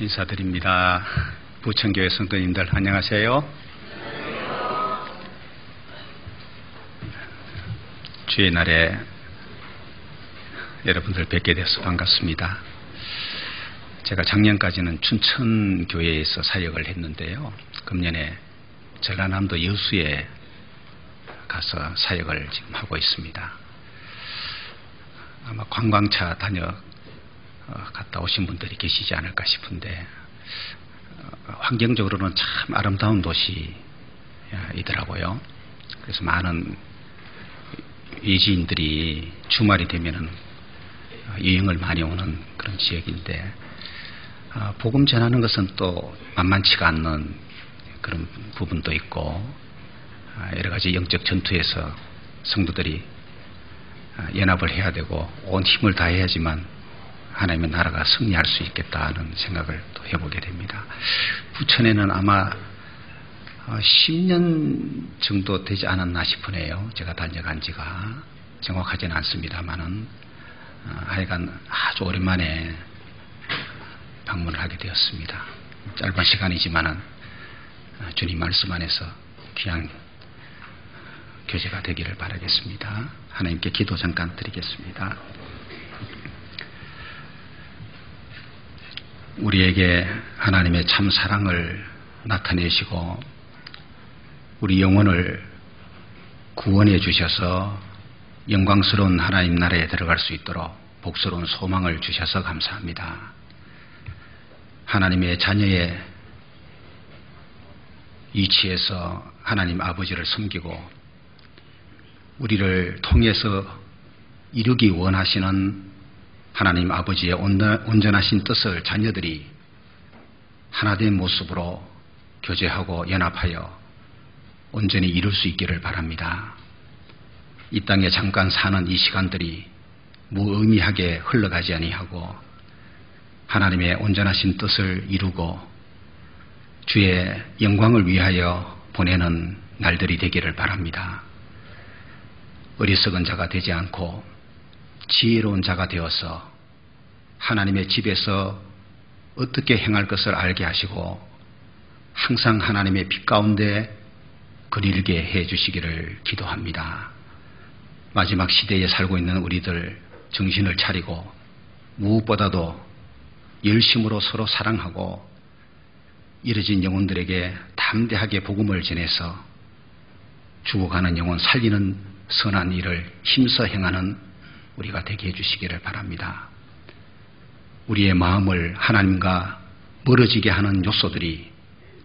인사드립니다. 부천교회 성도님들 안녕하세요. 주의 날에 여러분들 뵙게 돼서 반갑습니다. 제가 작년까지는 춘천교회에서 사역을 했는데요. 금년에 전라남도 여수에 가서 사역을 지금 하고 있습니다. 아마 관광차 갔다 오신 분들이 계시지 않을까 싶은데 환경적으로는 참 아름다운 도시이더라고요. 그래서 많은 외지인들이 주말이 되면은 여행을 많이 오는 그런 지역인데 복음 전하는 것은 또 만만치가 않는 그런 부분도 있고 여러 가지 영적 전투에서 성도들이 연합을 해야 되고 온 힘을 다해야지만 하나님의 나라가 승리할 수 있겠다는 생각을 또 해보게 됩니다. 부천에는 아마 10년 정도 되지 않았나 싶으네요. 제가 다녀간 지가 정확하지는 않습니다만은 하여간 아주 오랜만에 방문을 하게 되었습니다. 짧은 시간이지만은 주님 말씀 안에서 귀한 교제가 되기를 바라겠습니다. 하나님께 기도 잠깐 드리겠습니다. 우리에게 하나님의 참 사랑을 나타내시고 우리 영혼을 구원해 주셔서 영광스러운 하나님 나라에 들어갈 수 있도록 복스러운 소망을 주셔서 감사합니다. 하나님의 자녀의 이치에서 하나님 아버지를 섬기고 우리를 통해서 이루기 원하시는 하나님 아버지의 온전하신 뜻을 자녀들이 하나된 모습으로 교제하고 연합하여 온전히 이룰 수 있기를 바랍니다. 이 땅에 잠깐 사는 이 시간들이 무의미하게 흘러가지 아니하고 하나님의 온전하신 뜻을 이루고 주의 영광을 위하여 보내는 날들이 되기를 바랍니다. 어리석은 자가 되지 않고 지혜로운 자가 되어서 하나님의 집에서 어떻게 행할 것을 알게 하시고 항상 하나님의 빛 가운데 거닐게 해 주시기를 기도합니다. 마지막 시대에 살고 있는 우리들 정신을 차리고 무엇보다도 열심으로 서로 사랑하고 이뤄진 영혼들에게 담대하게 복음을 전해서 죽어가는 영혼 살리는 선한 일을 힘써 행하는 우리가 되게 해주시기를 바랍니다. 우리의 마음을 하나님과 멀어지게 하는 요소들이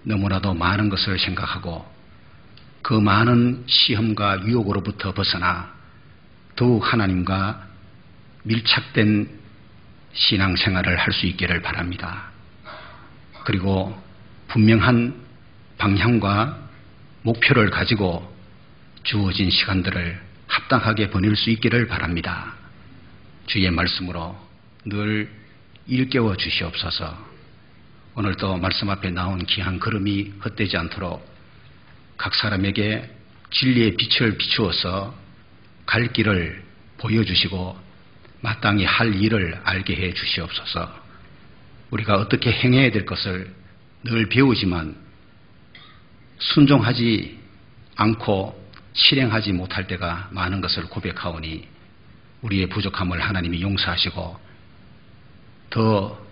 너무나도 많은 것을 생각하고 그 많은 시험과 유혹으로부터 벗어나 더욱 하나님과 밀착된 신앙생활을 할 수 있기를 바랍니다. 그리고 분명한 방향과 목표를 가지고 주어진 시간들을 합당하게 보낼 수 있기를 바랍니다. 주의 말씀으로 늘 일깨워 주시옵소서. 오늘도 말씀 앞에 나온 귀한 걸음이 헛되지 않도록 각 사람에게 진리의 빛을 비추어서 갈 길을 보여주시고 마땅히 할 일을 알게 해 주시옵소서. 우리가 어떻게 행해야 될 것을 늘 배우지만 순종하지 않고 실행하지 못할 때가 많은 것을 고백하오니 우리의 부족함을 하나님이 용서하시고 더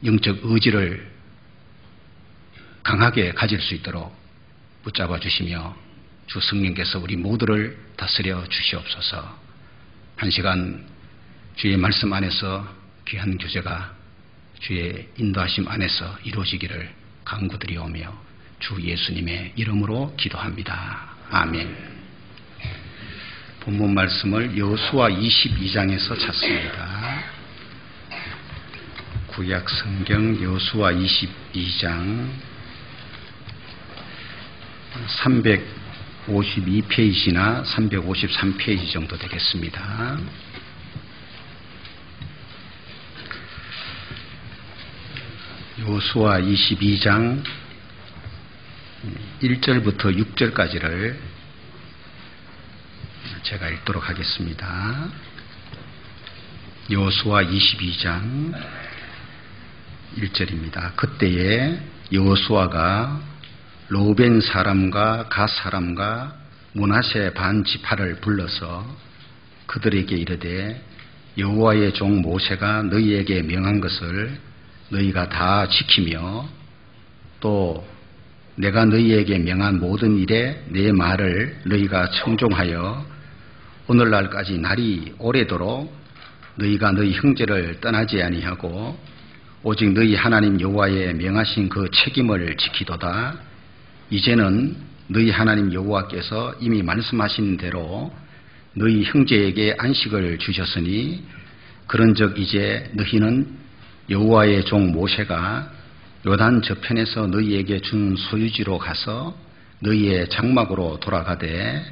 영적 의지를 강하게 가질 수 있도록 붙잡아 주시며 주 성령께서 우리 모두를 다스려 주시옵소서. 한 시간 주의 말씀 안에서 귀한 교제가 주의 인도하심 안에서 이루어지기를 간구드리오며 주 예수님의 이름으로 기도합니다. 아멘. 본문 말씀을 여호수아 22장에서 찾습니다. 구약 성경 여호수아 22장 352페이지나 353페이지 정도 되겠습니다. 여호수아 22장 1절부터 6절까지를 제가 읽도록 하겠습니다. 여호수아 22장 1절입니다. 그때에 여호수아가 르우벤 사람과 갓 사람과 므낫세 반 지파를 불러서 그들에게 이르되 여호와의 종 모세가 너희에게 명한 것을 너희가 다 지키며 또 내가 너희에게 명한 모든 일에 내 말을 너희가 청종하여 오늘날까지 날이 오래도록 너희가 너희 형제를 떠나지 아니하고 오직 너희 하나님 여호와의 명하신 그 책임을 지키도다. 이제는 너희 하나님 여호와께서 이미 말씀하신 대로 너희 형제에게 안식을 주셨으니 그런즉 이제 너희는 여호와의 종 모세가 요단 저편에서 너희에게 준 소유지로 가서 너희의 장막으로 돌아가되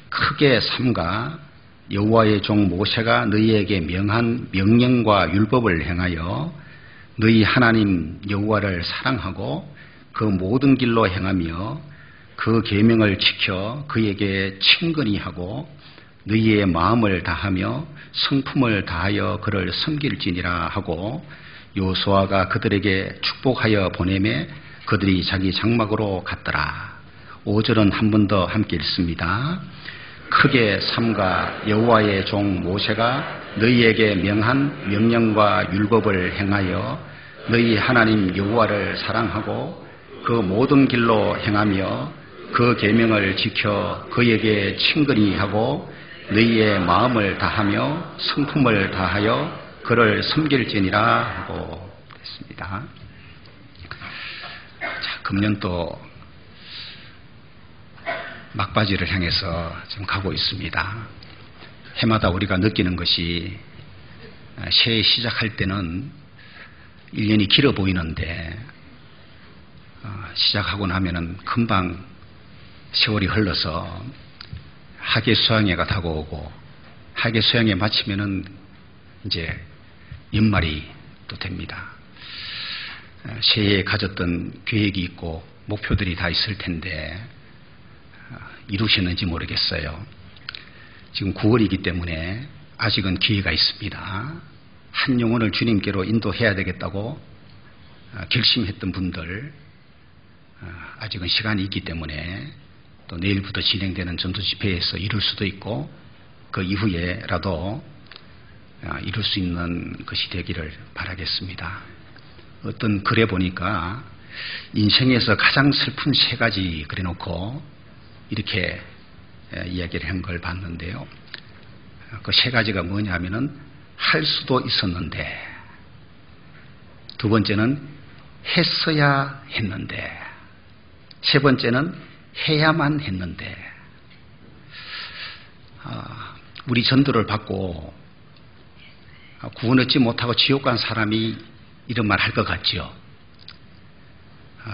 크게 삼가 여호와의 종 모세가 너희에게 명한 명령과 율법을 행하여 너희 하나님 여호와를 사랑하고 그 모든 길로 행하며 그 계명을 지켜 그에게 친근히 하고 너희의 마음을 다하며 성품을 다하여 그를 섬길지니라 하고 여호수아가 그들에게 축복하여 보내매 그들이 자기 장막으로 갔더라. 5절은 한 번 더 함께 읽습니다. 크게 삼가 여호와의 종 모세가 너희에게 명한 명령과 율법을 행하여 너희 하나님 여호와를 사랑하고 그 모든 길로 행하며 그 계명을 지켜 그에게 친근히 하고 너희의 마음을 다하며 성품을 다하여 그를 섬길지니라 하고 됐습니다. 자, 금년 또 막바지를 향해서 지금 가고 있습니다. 해마다 우리가 느끼는 것이 새해 시작할 때는 1년이 길어 보이는데 시작하고 나면은 금방 세월이 흘러서 학예 수양회가 다가오고 학예 수양회 마치면은 이제 연말이 또 됩니다. 새해에 가졌던 계획이 있고 목표들이 다 있을 텐데 이루셨는지 모르겠어요. 지금 9월이기 때문에 아직은 기회가 있습니다. 한 영혼을 주님께로 인도해야 되겠다고 결심했던 분들 아직은 시간이 있기 때문에 또 내일부터 진행되는 전도 집회에서 이룰 수도 있고 그 이후에라도 이룰 수 있는 것이 되기를 바라겠습니다. 어떤 글에 보니까 인생에서 가장 슬픈 3가지 그래놓고 이렇게 이야기를 한 걸 봤는데요. 그 3가지가 뭐냐면은 할 수도 있었는데, 두 번째는 했어야 했는데, 세 번째는 해야만 했는데, 우리 전도를 받고 구원 얻지 못하고 지옥 간 사람이 이런 말 할 것 같죠.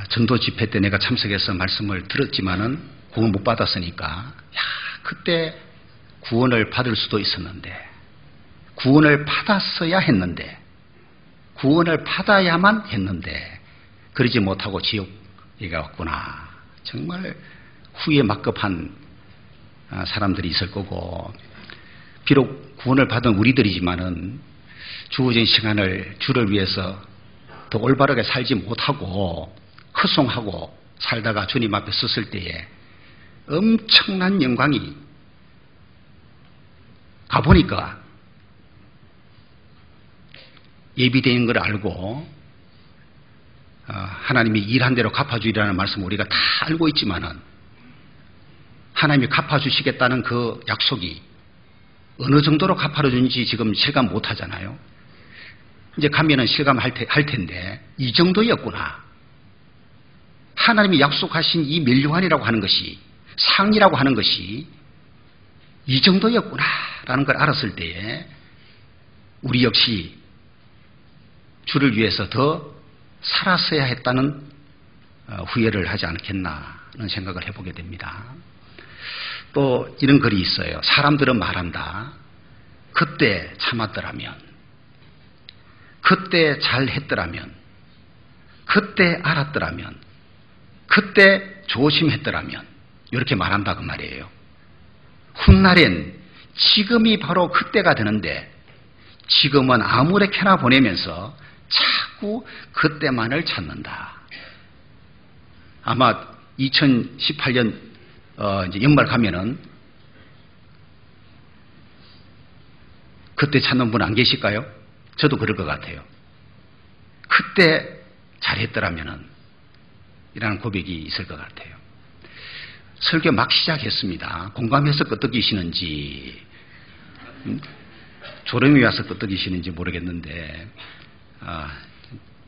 전도 집회 때 내가 참석해서 말씀을 들었지만은 구원 못 받았으니까 그때 구원을 받을 수도 있었는데, 구원을 받았어야 했는데, 구원을 받아야만 했는데 그러지 못하고 지옥에 갔구나. 정말 후회 막급한 사람들이 있을 거고, 비록 구원을 받은 우리들이지만은 주어진 시간을 주를 위해서 더 올바르게 살지 못하고 허송하고 살다가 주님 앞에 섰을 때에 엄청난 영광이 가보니까 예비된 걸 알고 하나님이 일한 대로 갚아주리라는 말씀을 우리가 다 알고 있지만은 하나님이 갚아주시겠다는 그 약속이 어느 정도로 갚아주는지 지금 실감 못하잖아요. 이제 가면은 실감할 텐데 이 정도였구나. 하나님이 약속하신 이 멸류관이라고 하는 것이, 상이라고 하는 것이 이 정도였구나라는 걸 알았을 때에 우리 역시 주를 위해서 더 살았어야 했다는 후회를 하지 않겠나는 생각을 해보게 됩니다. 또 이런 글이 있어요. 사람들은 말한다. 그때 참았더라면, 그때 잘했더라면, 그때 알았더라면, 그때 조심했더라면, 이렇게 말한다 그 말이에요. 훗날엔 지금이 바로 그때가 되는데 지금은 아무렇게나 보내면서 자꾸 그때만을 찾는다. 아마 2018년 이제 연말 가면은 그때 찾는 분 안 계실까요? 저도 그럴 것 같아요. 그때 잘했더라면은 이라는 고백이 있을 것 같아요. 설교 막 시작했습니다. 공감해서 끄떡이시는지 조름이 와서 끄떡이시는지 모르겠는데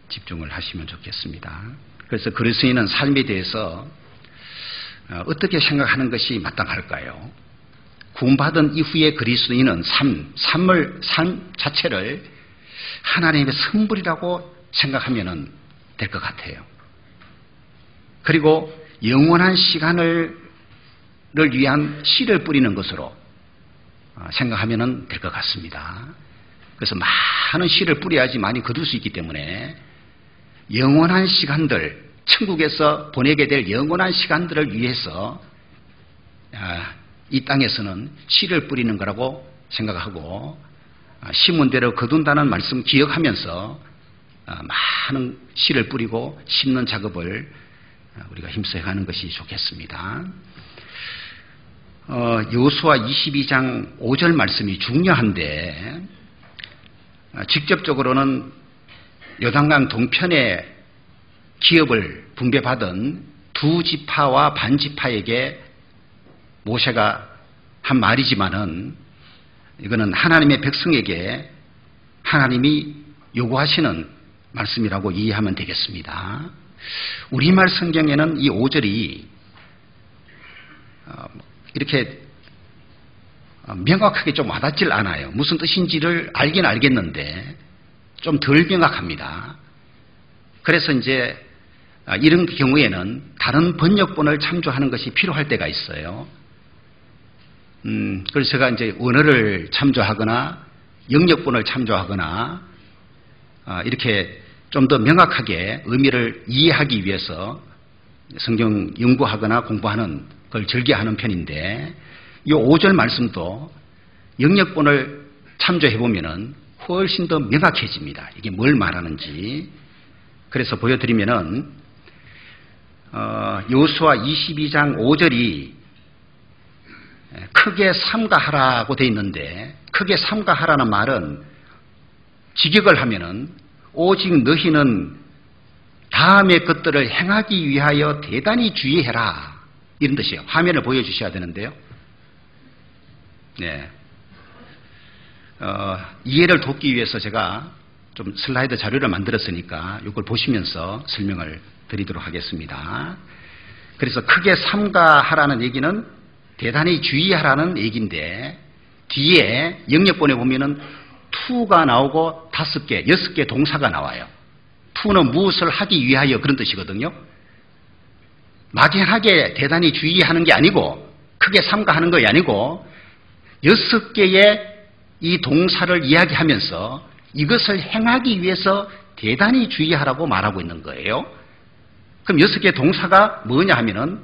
집중을 하시면 좋겠습니다. 그래서 그리스도인은 삶에 대해서 어떻게 생각하는 것이 마땅할까요? 구원받은 이후에 그리스도인은 삶 자체를 하나님의 선물이라고 생각하면 될 것 같아요. 그리고 영원한 시간을 위한 씨를 뿌리는 것으로 생각하면 될 것 같습니다. 그래서 많은 씨를 뿌려야지 많이 거둘 수 있기 때문에 영원한 시간들, 천국에서 보내게 될 영원한 시간들을 위해서 이 땅에서는 씨를 뿌리는 거라고 생각하고 심은 대로 거둔다는 말씀 기억하면서 많은 씨를 뿌리고 심는 작업을 우리가 힘써 가는 것이 좋겠습니다. 여호수아 22장 5절 말씀이 중요한데 직접적으로는 요단강 동편에 기업을 분배받은 두 지파와 반 지파에게 모세가 한 말이지만은 이거는 하나님의 백성에게 하나님이 요구하시는 말씀이라고 이해하면 되겠습니다. 우리말 성경에는 이 5절이 이렇게 명확하게 좀 와닿질 않아요. 무슨 뜻인지를 알긴 알겠는데 좀 덜 명확합니다. 그래서 이제 이런 경우에는 다른 번역본을 참조하는 것이 필요할 때가 있어요. 그래서 제가 이제 원어를 참조하거나 영역본을 참조하거나 이렇게 좀 더 명확하게 의미를 이해하기 위해서 성경 연구하거나 공부하는 걸 즐겨하는 편인데 이 5절 말씀도 영역본을 참조해 보면은 훨씬 더 명확해집니다. 이게 뭘 말하는지. 그래서 보여드리면은 여호수아 22장 5절이 크게 삼가하라고 되어 있는데 크게 삼가하라는 말은 직역을 하면은 오직 너희는 다음의 것들을 행하기 위하여 대단히 주의해라 이런 뜻이에요. 화면을 보여주셔야 되는데요. 네. 이해를 돕기 위해서 제가 좀 슬라이드 자료를 만들었으니까 이걸 보시면서 설명을 드리도록 하겠습니다. 그래서 크게 삼가하라는 얘기는 대단히 주의하라는 얘기인데 뒤에 영역본에 보면은 to가 나오고 5개, 6개 동사가 나와요. to는 무엇을 하기 위하여 그런 뜻이거든요. 막연하게 대단히 주의하는 게 아니고 크게 삼가하는 것이 아니고 6개의 이 동사를 이야기하면서 이것을 행하기 위해서 대단히 주의하라고 말하고 있는 거예요. 그럼 6개 동사가 뭐냐 하면은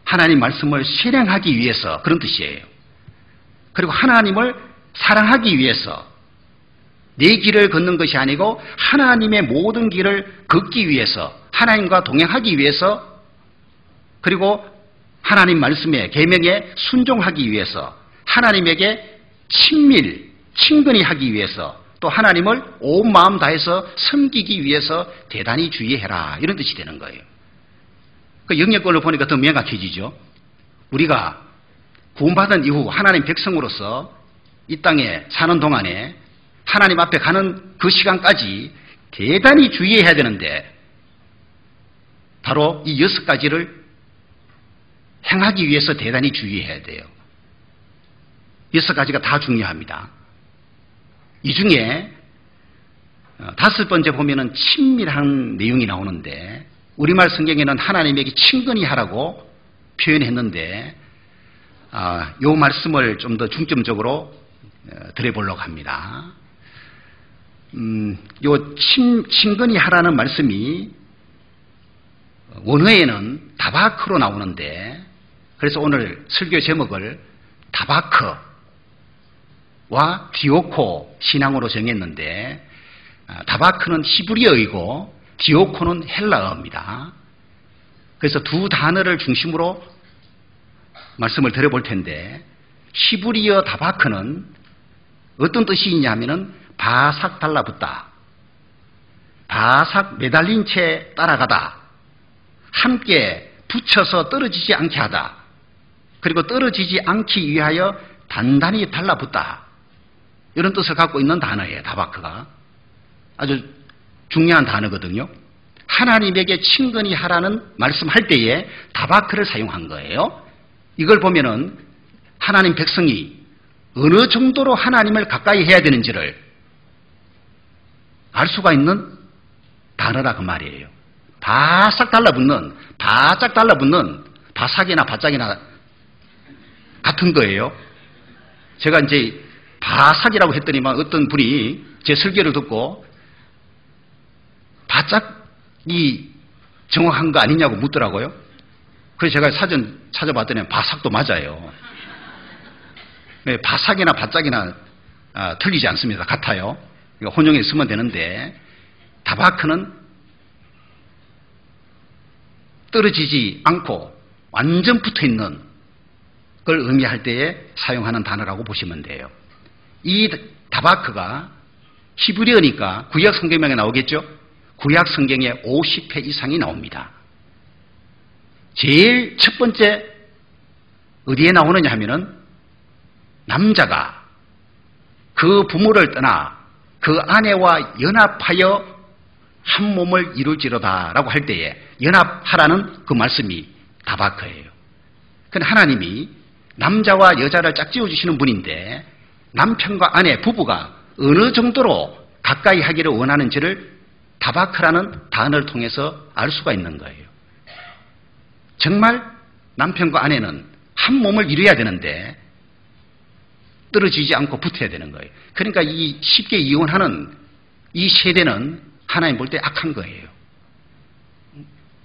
하나님 말씀을 실행하기 위해서 그런 뜻이에요. 그리고 하나님을 사랑하기 위해서 내 길을 걷는 것이 아니고 하나님의 모든 길을 걷기 위해서 하나님과 동행하기 위해서 그리고 하나님 말씀에 계명에 순종하기 위해서 하나님에게 친근히 하기 위해서 또 하나님을 온 마음 다해서 섬기기 위해서 대단히 주의해라 이런 뜻이 되는 거예요. 그 영역권을 보니까 더 명확해지죠. 우리가 구원받은 이후 하나님 백성으로서 이 땅에 사는 동안에 하나님 앞에 가는 그 시간까지 대단히 주의해야 되는데 바로 이 6가지를 행하기 위해서 대단히 주의해야 돼요. 6가지가 다 중요합니다. 이 중에 5번째 보면은 친밀한 내용이 나오는데 우리말 성경에는 하나님에게 친근히 하라고 표현했는데 이 말씀을 좀 더 중점적으로 드려보려고 합니다. 요 친근히 하라는 말씀이 원어에는 다바크로 나오는데 그래서 오늘 설교 제목을 다바크와 디오코 신앙으로 정했는데 다바크는 히브리어이고 디오코는 헬라어입니다. 그래서 두 단어를 중심으로 말씀을 드려볼 텐데, 히브리어 다바크는 어떤 뜻이 있냐면은 바삭 달라붙다, 바삭 매달린 채 따라가다, 함께 붙여서 떨어지지 않게 하다, 그리고 떨어지지 않기 위하여 단단히 달라붙다, 이런 뜻을 갖고 있는 단어예요. 다바크가 아주 중요한 단어거든요. 하나님에게 친근히 하라는 말씀할 때에 다바크를 사용한 거예요. 이걸 보면은 하나님 백성이 어느 정도로 하나님을 가까이 해야 되는지를 알 수가 있는 단어라 그 말이에요. 바싹 달라붙는, 바짝 달라붙는, 바삭이나 바짝이나 같은 거예요. 제가 이제 바삭이라고 했더니만 어떤 분이 제 설교를 듣고 바짝이 정확한 거 아니냐고 묻더라고요. 그래서 제가 사전 찾아봤더니 바삭도 맞아요. 네, 바삭이나 바짝이나 틀리지 않습니다. 같아요. 그러니까 혼용해 쓰면 되는데, 다바크는 떨어지지 않고 완전 붙어있는 걸 의미할 때에 사용하는 단어라고 보시면 돼요. 이 다바크가 히브리어니까 구약 성경에 나오겠죠? 구약 성경에 50회 이상이 나옵니다. 제일 첫 번째 어디에 나오느냐 하면은 남자가 그 부모를 떠나 그 아내와 연합하여 한 몸을 이룰지로다라고 할 때에 연합하라는 그 말씀이 다바크예요. 그런데 하나님이 남자와 여자를 짝지어 주시는 분인데, 남편과 아내, 부부가 어느 정도로 가까이 하기를 원하는지를 다바크라는 단어를 통해서 알 수가 있는 거예요. 정말 남편과 아내는 한 몸을 이루어야 되는데 떨어지지 않고 붙어야 되는 거예요. 그러니까 이 쉽게 이혼하는 이 세대는 하나님 볼 때 악한 거예요.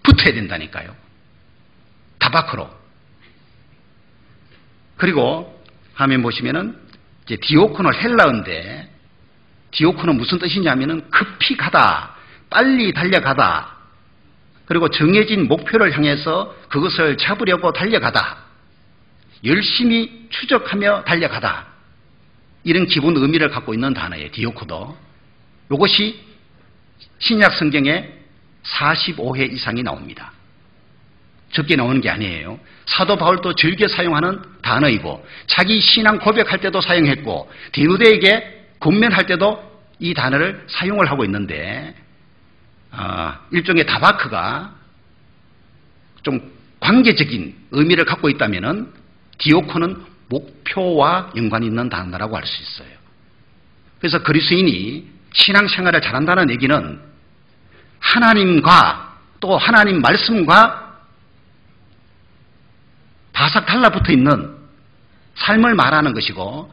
붙어야 된다니까요. 다바크로. 그리고 화면 보시면은 이제 디오코는 헬라어인데, 디오코는 무슨 뜻이냐면은 급히 가다, 빨리 달려가다, 그리고 정해진 목표를 향해서 그것을 잡으려고 달려가다, 열심히 추적하며 달려가다, 이런 기본 의미를 갖고 있는 단어예요. 디오코도. 이것이 신약 성경에 45회 이상이 나옵니다. 적게 나오는 게 아니에요. 사도 바울도 즐겨 사용하는 단어이고, 자기 신앙 고백할 때도 사용했고, 디모데에게 권면할 때도 이 단어를 사용을 하고 있는데, 일종의 다바크가 좀 관계적인 의미를 갖고 있다면은 디오코는 목표와 연관이 있는 단어라고 할 수 있어요. 그래서 그리스도인이 신앙생활을 잘한다는 얘기는 하나님과 또 하나님 말씀과 바삭 달라붙어 있는 삶을 말하는 것이고,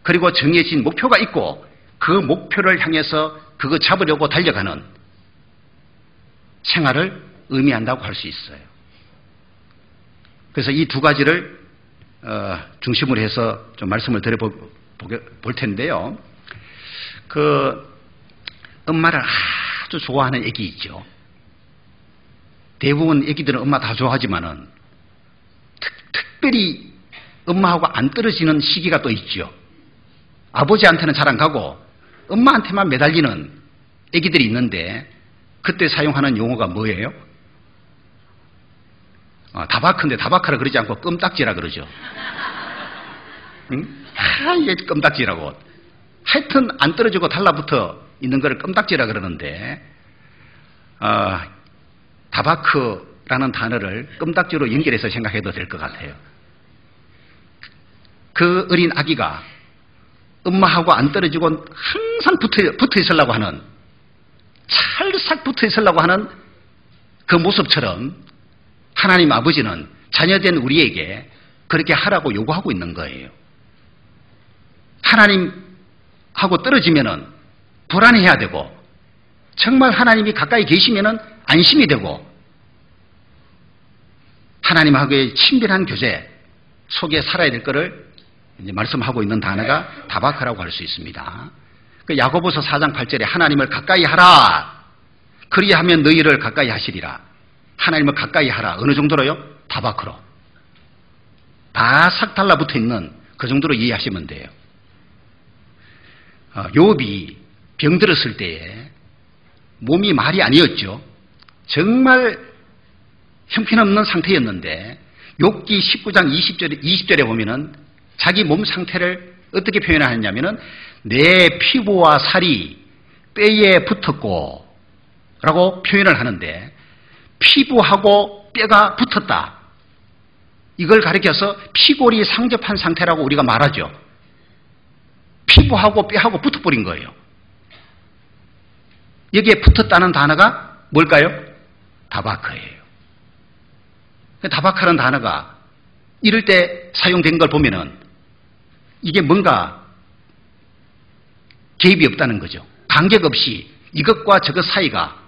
그리고 정해진 목표가 있고 그 목표를 향해서 그거 잡으려고 달려가는 생활을 의미한다고 할 수 있어요. 그래서 이 두 가지를 중심으로 해서 좀 말씀을 드려볼 텐데요. 그 엄마를 아주 좋아하는 애기 있죠. 대부분 애기들은 엄마 다 좋아하지만은 특별히 엄마하고 안 떨어지는 시기가 또 있죠. 아버지한테는 잘 안 가고 엄마한테만 매달리는 애기들이 있는데, 그때 사용하는 용어가 뭐예요? 다바크인데 다바크라 그러지 않고 껌딱지라 그러죠. 응? 이게 껌딱지라고. 하여튼 안 떨어지고 달라붙어 있는 걸 껌딱지라 그러는데, 다바크라는 단어를 껌딱지로 연결해서 생각해도 될 것 같아요. 그 어린 아기가 엄마하고 안 떨어지고 항상 붙어 있으려고 하는, 찰싹 붙어 있으려고 하는 그 모습처럼 하나님 아버지는 자녀된 우리에게 그렇게 하라고 요구하고 있는 거예요. 하나님하고 떨어지면은 불안해야 되고, 정말 하나님이 가까이 계시면은 안심이 되고, 하나님하고의 친밀한 교제 속에 살아야 될 것을 이제 말씀하고 있는 단어가 다바크라고 할 수 있습니다. 그 야고보서 4장 8절에 하나님을 가까이 하라. 그리하면 너희를 가까이 하시리라. 하나님을 가까이 하라. 어느 정도로요? 다바크로. 바싹 달라붙어 있는 그 정도로 이해하시면 돼요. 욥이 병들었을 때에 몸이 말이 아니었죠. 정말 형편없는 상태였는데 욥기 19장 20절에 보면은 자기 몸 상태를 어떻게 표현하느냐면은 내 피부와 살이 뼈에 붙었고 라고 표현을 하는데 피부하고 뼈가 붙었다. 이걸 가리켜서 피골이 상접한 상태라고 우리가 말하죠. 피부하고 뼈하고 붙어버린 거예요. 여기에 붙었다는 단어가 뭘까요? 다바크예요. 다바크라는 단어가 이럴 때 사용된 걸 보면은 이게 뭔가 개입이 없다는 거죠. 간격 없이 이것과 저것 사이가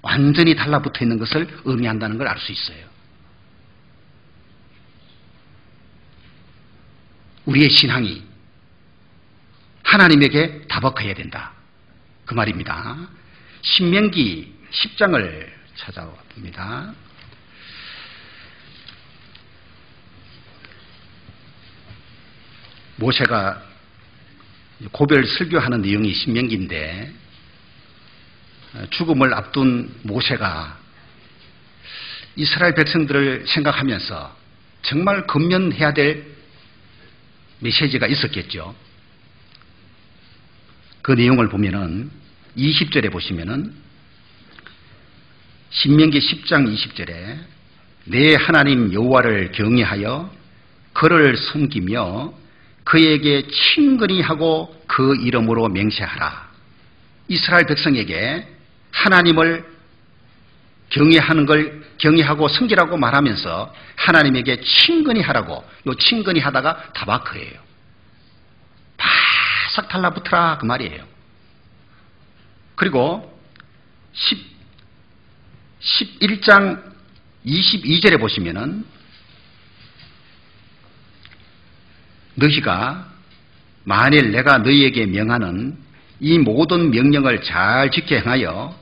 완전히 달라붙어 있는 것을 의미한다는 걸 알 수 있어요. 우리의 신앙이 하나님에게 다박해야 된다. 그 말입니다. 신명기 10장을 찾아봅니다. 모세가 고별 설교하는 내용이 신명기인데 죽음을 앞둔 모세가 이스라엘 백성들을 생각하면서 정말 건면해야 될 메시지가 있었겠죠. 그 내용을 보면은 20절에 보시면은 신명기 10장 20절에 내 하나님 여호와를 경외하여 그를 섬기며 그에게 친근히 하고 그 이름으로 맹세하라. 이스라엘 백성에게 하나님을 경외하는 걸 경외하고 섬기라고 말하면서 하나님에게 친근히 하라고, 요 친근히 하다가 다바크예요. 바싹 달라붙어라 그 말이에요. 그리고 11장 22절에 보시면은 너희가 만일 내가 너희에게 명하는 이 모든 명령을 잘 지켜 행하여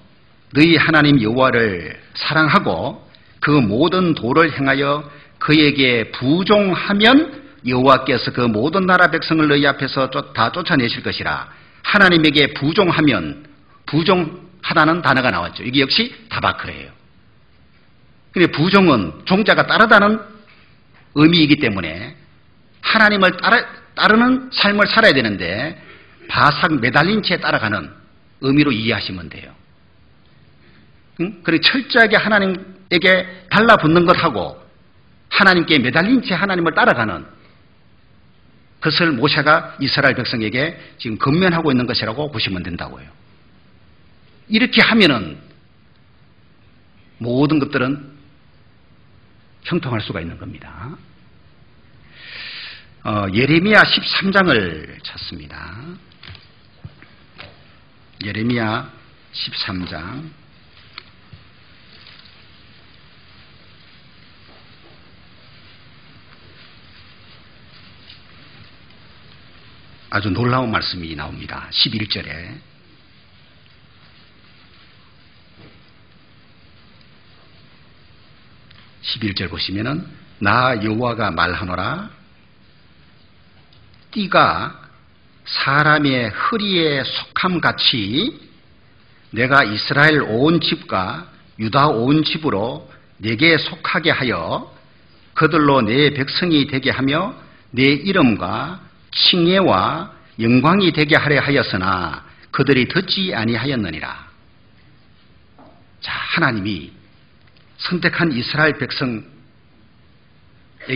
너희 하나님 여호와를 사랑하고 그 모든 도를 행하여 그에게 부종하면 여호와께서 그 모든 나라 백성을 너희 앞에서 다 쫓아내실 것이라. 하나님에게 부종하면, 부종하다는 단어가 나왔죠. 이게 역시 다바크예요. 근데 부종은 종자가 따르다는 의미이기 때문에 하나님을 따르는 삶을 살아야 되는데 바싹 매달린 채 따라가는 의미로 이해하시면 돼요. 그리고 철저하게 하나님에게 달라붙는 것하고 하나님께 매달린 채 하나님을 따라가는 그것을 모세가 이스라엘 백성에게 지금 건면하고 있는 것이라고 보시면 된다고요. 이렇게 하면은 모든 것들은 형통할 수가 있는 겁니다. 예레미야 13장을 찾습니다. 예레미야 13장 아주 놀라운 말씀이 나옵니다. 11절에 보시면은 나 여호와가 말하노라 띠가 사람의 허리에 속함같이 내가 이스라엘 온 집과 유다 온 집으로 내게 속하게 하여 그들로 내 백성이 되게 하며 내 이름과 칭예와 영광이 되게 하려 하였으나 그들이 듣지 아니하였느니라. 자, 하나님이 선택한 이스라엘 백성에게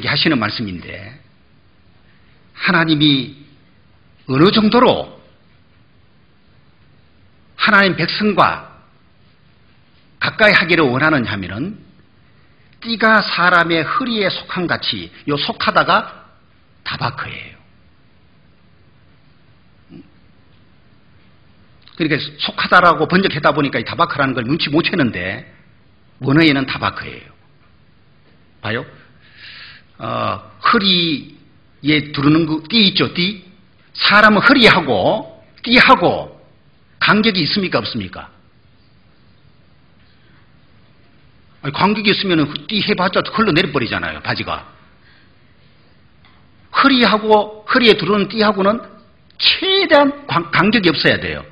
하시는 말씀인데 하나님이 어느 정도로 하나님 백성과 가까이 하기를 원하느냐 하면은 띠가 사람의 허리에 속함같이 요 속하다가 다바크예요. 그러니까 속하다라고 번역하다 보니까 이 다바크라는 걸 눈치 못 채는데 원어에는 다바크예요. 봐요. 허리에 두르는 그 띠 있죠, 띠. 사람은 허리하고 띠하고 간격이 있습니까? 없습니까? 아니, 간격이 있으면 띠 해봤자 흘러내려버리잖아요, 바지가. 허리에 들어오는 띠하고는 최대한 간격이 없어야 돼요.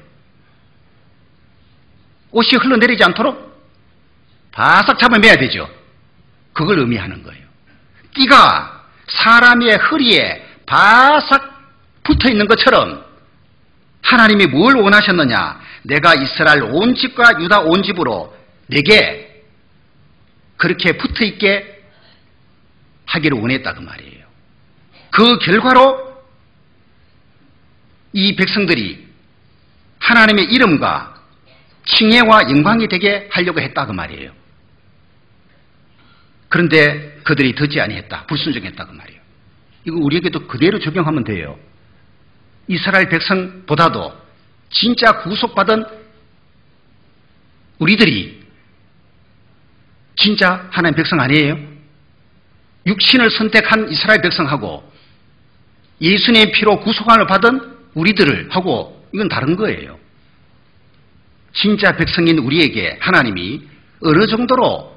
옷이 흘러내리지 않도록 바싹 잡아매야 되죠. 그걸 의미하는 거예요. 띠가 사람의 허리에 바싹 붙어 있는 것처럼 하나님이 뭘 원하셨느냐? 내가 이스라엘 온 집과 유다 온 집으로 내게 그렇게 붙어 있게 하기를 원했다 그 말이에요. 그 결과로 이 백성들이 하나님의 이름과 칭혜와 영광이 되게 하려고 했다 그 말이에요. 그런데 그들이 듣지 아니했다. 불순종했다 그 말이에요. 이거 우리에게도 그대로 적용하면 돼요. 이스라엘 백성보다도 진짜 구속받은 우리들이 진짜 하나님 백성 아니에요? 육신을 선택한 이스라엘 백성하고 예수님의 피로 구속함을 받은 우리들을 하고 이건 다른 거예요. 진짜 백성인 우리에게 하나님이 어느 정도로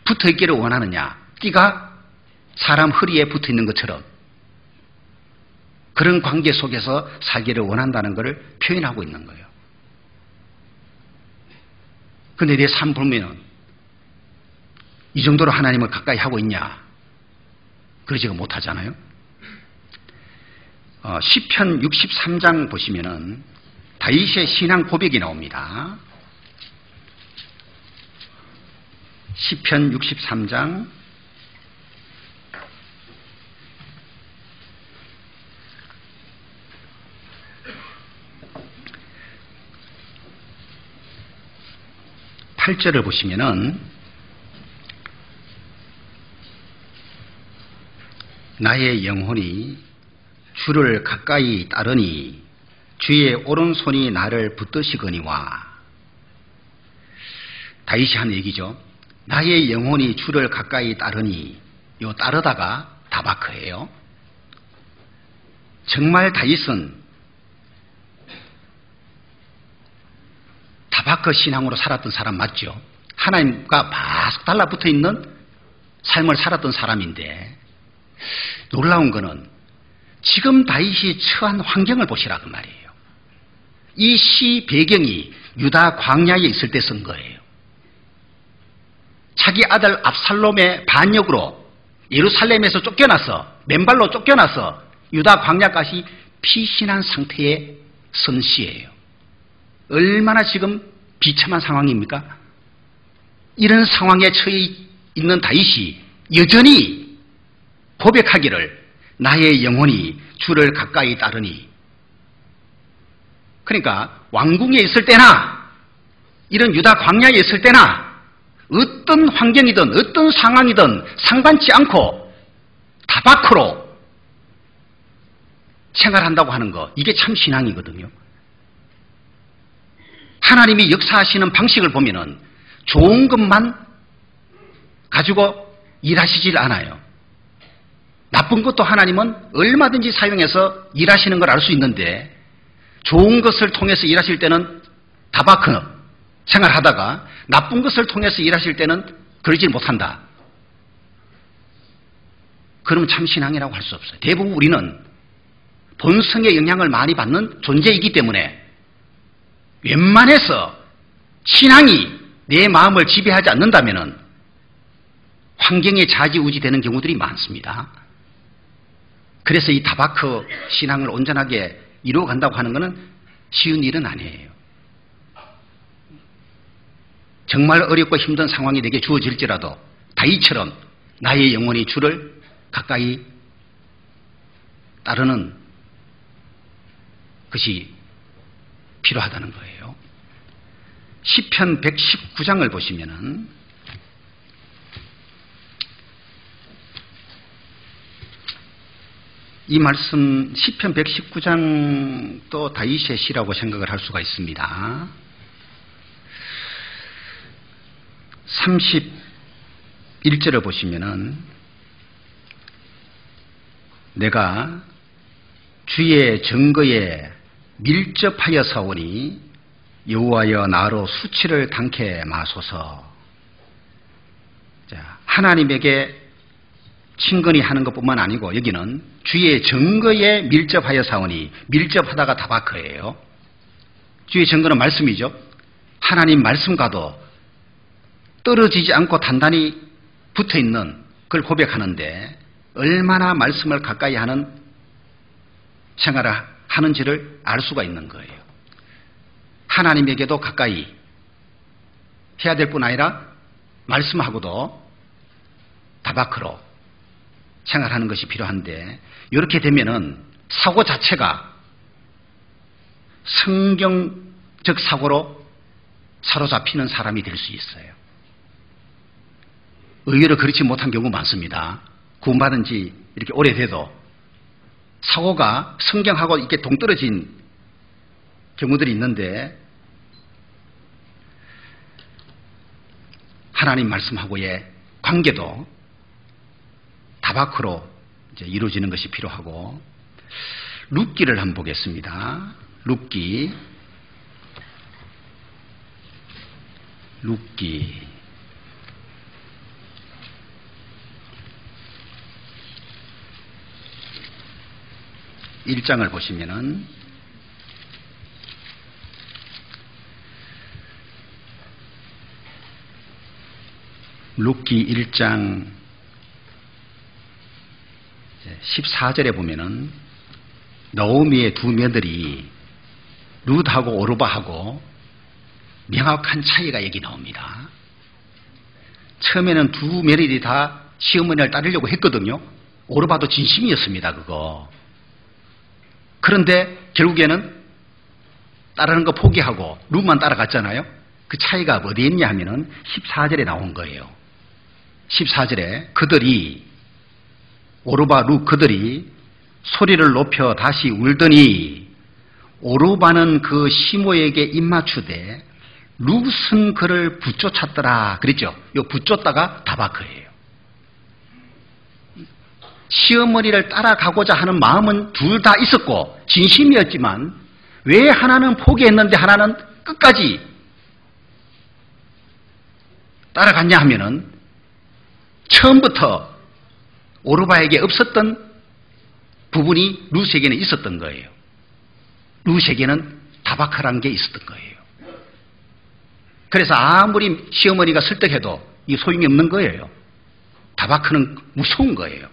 붙어 있기를 원하느냐? 띠가 사람 허리에 붙어 있는 것처럼 그런 관계 속에서 살기를 원한다는 것을 표현하고 있는 거예요. 그런데 내 삶 보면은 이 정도로 하나님을 가까이 하고 있냐? 그러지가 못하잖아요. 시편 63장 보시면은 다윗의 신앙 고백이 나옵니다. 시편 63장 8절을 보시면은 나의 영혼이 주를 가까이 따르니 주의 오른손이 나를 붙드시거니와. 다윗이 한 얘기죠. 나의 영혼이 주를 가까이 따르니, 요 따르다가 다바크예요. 정말 다윗은 다바크 신앙으로 살았던 사람 맞죠? 하나님과 바싹 달라붙어 있는 삶을 살았던 사람인데 놀라운 거는 지금 다윗이 처한 환경을 보시라 그 말이에요. 이 시 배경이 유다 광야에 있을 때 쓴 거예요. 자기 아들 압살롬의 반역으로 예루살렘에서 쫓겨나서 맨발로 쫓겨나서 유다 광야까지 피신한 상태에 쓴 시예요. 얼마나 지금 비참한 상황입니까? 이런 상황에 처해 있는 다윗이 여전히 고백하기를 나의 영혼이 주를 가까이 따르니. 그러니까 왕궁에 있을 때나 이런 유다 광야에 있을 때나 어떤 환경이든 어떤 상황이든 상관치 않고 다바크로 생활한다고 하는 거, 이게 참 신앙이거든요. 하나님이 역사하시는 방식을 보면은 좋은 것만 가지고 일하시질 않아요. 나쁜 것도 하나님은 얼마든지 사용해서 일하시는 걸 알 수 있는데 좋은 것을 통해서 일하실 때는 다바크 생활하다가 나쁜 것을 통해서 일하실 때는 그러질 못한다. 그러면 참 신앙이라고 할 수 없어요. 대부분 우리는 본성의 영향을 많이 받는 존재이기 때문에 웬만해서 신앙이 내 마음을 지배하지 않는다면 환경에 좌지우지 되는 경우들이 많습니다. 그래서 이 다바크 신앙을 온전하게 이루어간다고 하는 것은 쉬운 일은 아니에요. 정말 어렵고 힘든 상황이 내게 주어질지라도 다윗처럼 나의 영혼이 주를 가까이 따르는 것이 필요하다는 거예요. 시편 119장을 보시면은 이 말씀 시편 119장도 다윗의 시라고 생각을 할 수가 있습니다. 31절을 보시면은 내가 주의 증거에 밀접하여 사오니 여호와여 나로 수치를 당케 마소서. 자, 하나님에게 친근히 하는 것뿐만 아니고 여기는 주의 증거에 밀접하여 사오니, 밀접하다가 다바크예요. 주의 증거는 말씀이죠. 하나님 말씀과도 떨어지지 않고 단단히 붙어있는 그걸 고백하는데 얼마나 말씀을 가까이 하는 생활을 하는지를 알 수가 있는 거예요. 하나님에게도 가까이 해야 될 뿐 아니라 말씀하고도 다바크로 생활하는 것이 필요한데, 이렇게 되면은 사고 자체가 성경적 사고로 사로잡히는 사람이 될 수 있어요. 의외로 그렇지 못한 경우 많습니다. 구원받은 지 이렇게 오래돼도 사고가 성경하고 이렇게 동떨어진 경우들이 있는데, 하나님 말씀하고의 관계도 다바크로 이제 이루어지는 것이 필요하고, 룻기를 한번 보겠습니다. 룻기 1장을 보시면은 룻기 1장 14절에 보면은 너오미의 두 며느리 룻하고 오르바하고 명확한 차이가 여기 나옵니다. 처음에는 두 며느리 다 시어머니를 따르려고 했거든요. 오르바도 진심이었습니다, 그거. 그런데 결국에는 따르는 거 포기하고 룻만 따라갔잖아요. 그 차이가 어디에 있냐 하면은 14절에 나온 거예요. 14절에 그들이, 오르바 룻 그들이 소리를 높여 다시 울더니 오르바는 그 시모에게 입맞추되 룻은 그를 붙쫓았더라 그랬죠. 이 붙쫓다가 다바크예요. 시어머니를 따라가고자 하는 마음은 둘 다 있었고 진심이었지만 왜 하나는 포기했는데 하나는 끝까지 따라갔냐 하면은 처음부터 오르바에게 없었던 부분이 룻에게는 있었던 거예요. 룻에게는 다바크라는 게 있었던 거예요. 그래서 아무리 시어머니가 설득해도 이 소용이 없는 거예요. 다바크는 무서운 거예요.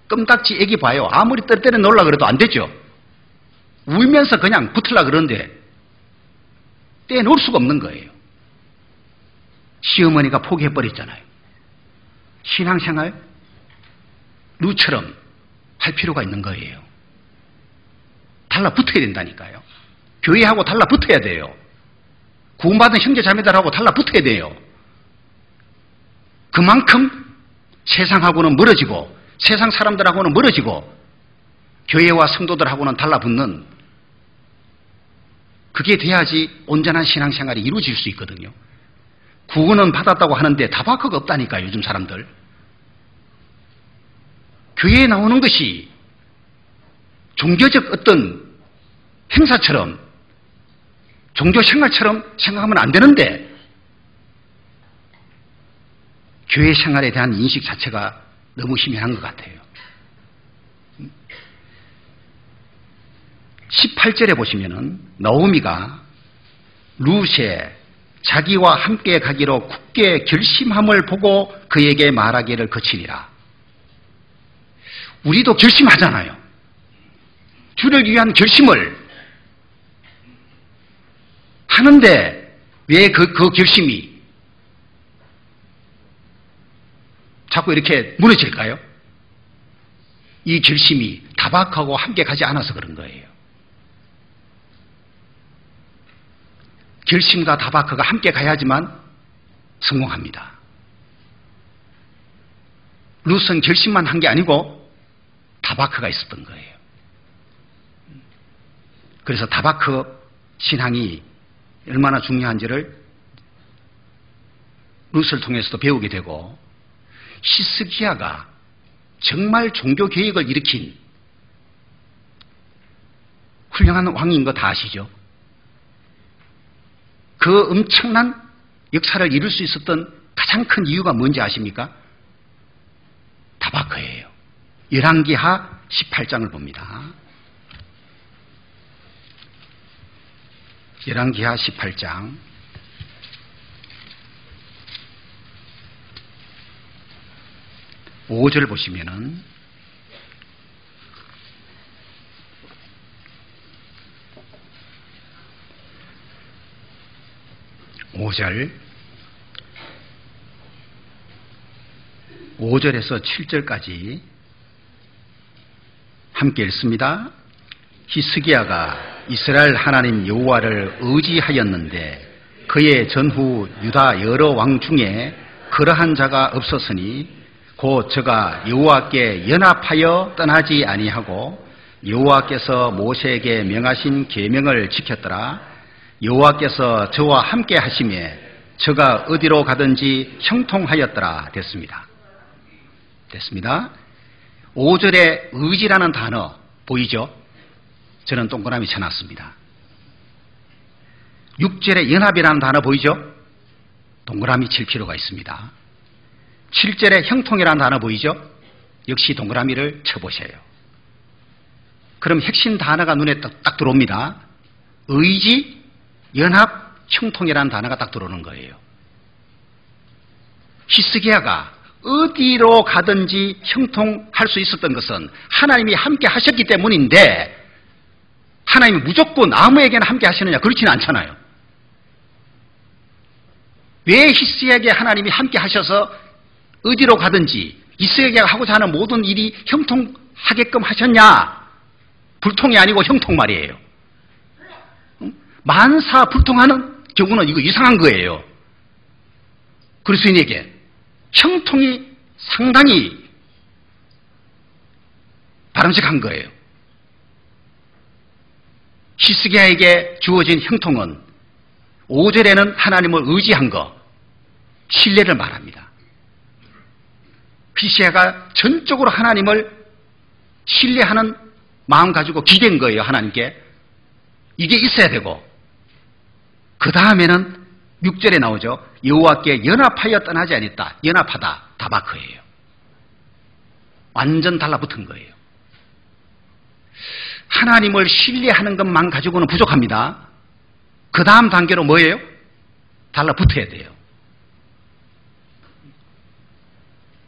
껌딱지 애기 봐요. 아무리 때려 놓으려고 그래도 안 되죠. 울면서 그냥 붙으려고 그러는데 떼놓을 수가 없는 거예요. 시어머니가 포기해버렸잖아요. 신앙생활 룻처럼 할 필요가 있는 거예요. 달라붙어야 된다니까요. 교회하고 달라붙어야 돼요. 구원받은 형제자매들하고 달라붙어야 돼요. 그만큼 세상하고는 멀어지고 세상 사람들하고는 멀어지고 교회와 성도들하고는 달라붙는, 그게 돼야지 온전한 신앙생활이 이루어질 수 있거든요. 구원은 받았다고 하는데 다바크가 없다니까요, 요즘 사람들. 교회에 나오는 것이 종교적 어떤 행사처럼, 종교 생활처럼 생각하면 안 되는데, 교회 생활에 대한 인식 자체가 너무 희미한 것 같아요. 18절에 보시면은 너오미가 룻의 자기와 함께 가기로 굳게 결심함을 보고 그에게 말하기를 거치니라. 우리도 결심하잖아요. 주를 위한 결심을 하는데 왜 그 결심이 자꾸 이렇게 무너질까요? 이 결심이 다바크하고 함께 가지 않아서 그런 거예요. 결심과 다바크가 함께 가야지만 성공합니다. 룻은 결심만 한 게 아니고 다바크가 있었던 거예요. 그래서 다바크 신앙이 얼마나 중요한지를 룻을 통해서도 배우게 되고, 히스기야가 정말 종교 개혁을 일으킨 훌륭한 왕인 거 다 아시죠? 그 엄청난 역사를 이룰 수 있었던 가장 큰 이유가 뭔지 아십니까? 다바크예요. 열왕기하 18장을 봅니다. 열왕기하 18장 5절 보시면은 (5절에서) 7절까지 함께 읽습니다. 히스기야가 이스라엘 하나님 여호와를 의지하였는데 그의 전후 유다 여러 왕 중에 그러한 자가 없었으니 곧 저가 여호와께 연합하여 떠나지 아니하고 여호와께서 모세에게 명하신 계명을 지켰더라. 여호와께서 저와 함께 하시매 저가 어디로 가든지 형통하였더라. 됐습니다. 5절에 의지라는 단어 보이죠? 저는 동그라미 쳐놨습니다. 6절에 연합이라는 단어 보이죠? 동그라미 칠 필요가 있습니다. 7절에 형통이라는 단어 보이죠? 역시 동그라미를 쳐보세요. 그럼 핵심 단어가 눈에 딱 들어옵니다. 의지, 연합, 형통이라는 단어가 딱 들어오는 거예요. 히스기야가 어디로 가든지 형통할 수 있었던 것은 하나님이 함께 하셨기 때문인데 하나님이 무조건 아무에게나 함께 하시느냐? 그렇지는 않잖아요. 왜 히스기야에게 하나님이 함께 하셔서 어디로 가든지 히스기야가 하고자 하는 모든 일이 형통하게끔 하셨냐? 불통이 아니고 형통 말이에요. 만사 불통하는 경우는 이거 이상한 거예요. 그리스도인에게 형통이 상당히 바람직한 거예요. 히스기야에게 주어진 형통은 5절에는 하나님을 의지한 것, 신뢰를 말합니다. 히스기야가 전적으로 하나님을 신뢰하는 마음 가지고 기댄 거예요. 하나님께. 이게 있어야 되고 그 다음에는 6절에 나오죠. 여호와께 연합하여 떠나지 아니했다. 연합하다. 다바크예요. 완전 달라붙은 거예요. 하나님을 신뢰하는 것만 가지고는 부족합니다. 그 다음 단계로 뭐예요? 달라붙어야 돼요.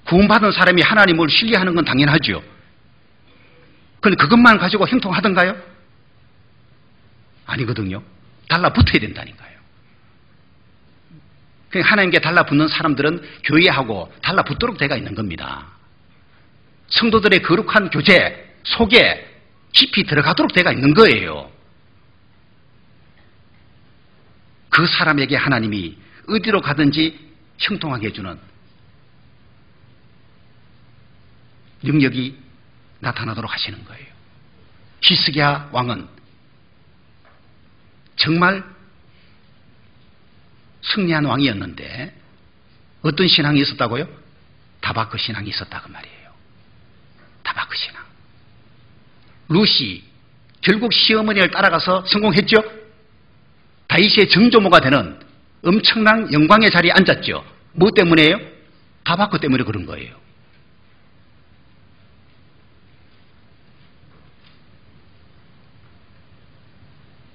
구원받은 사람이 하나님을 신뢰하는 건 당연하죠. 그런데 그것만 가지고 형통하던가요? 아니거든요. 달라붙어야 된다니까요. 하나님께 달라붙는 사람들은 교회하고 달라붙도록 되어 있는 겁니다. 성도들의 거룩한 교제 속에 깊이 들어가도록 되어 있는 거예요. 그 사람에게 하나님이 어디로 가든지 형통하게 해주는 능력이 나타나도록 하시는 거예요. 히스기야 왕은 정말 승리한 왕이었는데 어떤 신앙이 있었다고요? 다바크 신앙이 있었다고 말이에요. 다바크 신앙. 루시 결국 시어머니를 따라가서 성공했죠. 다윗의 정조모가 되는 엄청난 영광의 자리에 앉았죠. 뭐 때문에요? 다바크 때문에 그런 거예요.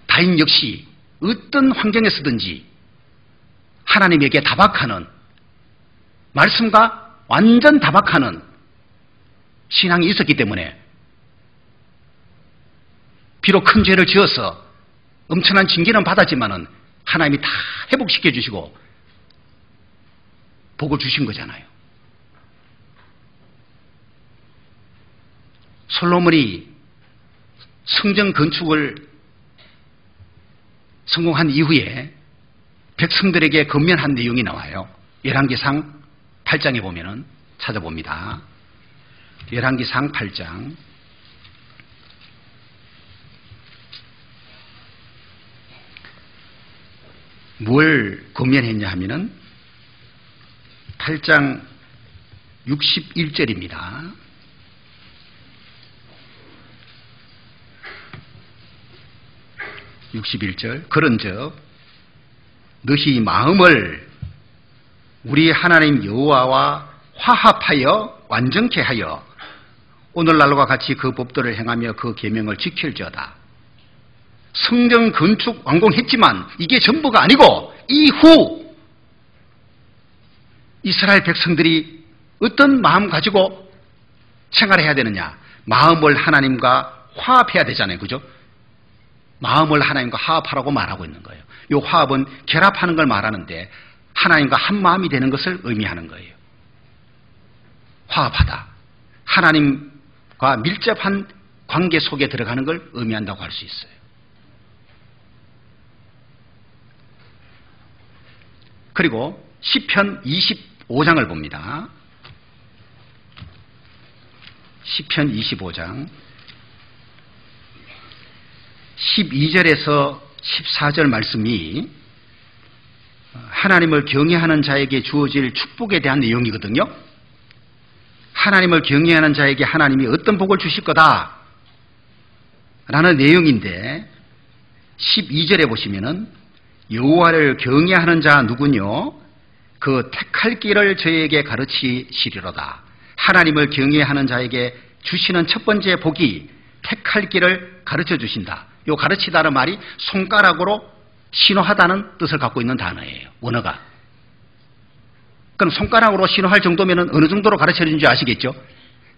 다윗 역시 어떤 환경에서든지 하나님에게 다박하는, 말씀과 완전 다박하는 신앙이 있었기 때문에 비록 큰 죄를 지어서 엄청난 징계는 받았지만은 하나님이 다 회복시켜 주시고 복을 주신 거잖아요. 솔로몬이 성전 건축을 성공한 이후에 백성들에게 건면한 내용이 나와요. 열왕기상 8장에 보면은 찾아봅니다. 열왕기상 8장 뭘 건면했냐 하면은 8장 61절입니다. 61절 그런즉 너희 마음을 우리 하나님 여호와와 화합하여 완전케 하여 오늘날과 같이 그 법도를 행하며 그 계명을 지킬지어다. 성전 건축 완공했지만 이게 전부가 아니고 이후 이스라엘 백성들이 어떤 마음 가지고 생활해야 되느냐? 마음을 하나님과 화합해야 되잖아요. 그죠? 마음을 하나님과 화합하라고 말하고 있는 거예요. 이 화합은 결합하는 걸 말하는데 하나님과 한 마음이 되는 것을 의미하는 거예요. 화합하다. 하나님과 밀접한 관계 속에 들어가는 걸 의미한다고 할 수 있어요. 그리고 시편 25장을 봅니다. 시편 25장 12절에서 14절 말씀이 하나님을 경외하는 자에게 주어질 축복에 대한 내용이거든요. 하나님을 경외하는 자에게 하나님이 어떤 복을 주실 거다 라는 내용인데 12절에 보시면은 여호와를 경외하는 자 누구뇨? 그 택할 길을 저에게 가르치시리로다. 하나님을 경외하는 자에게 주시는 첫 번째 복이 택할 길을 가르쳐 주신다. 요 가르치다는 말이 손가락으로 신호하다는 뜻을 갖고 있는 단어예요. 원어가. 그럼 손가락으로 신호할 정도면 어느 정도로 가르쳐 주는지 아시겠죠?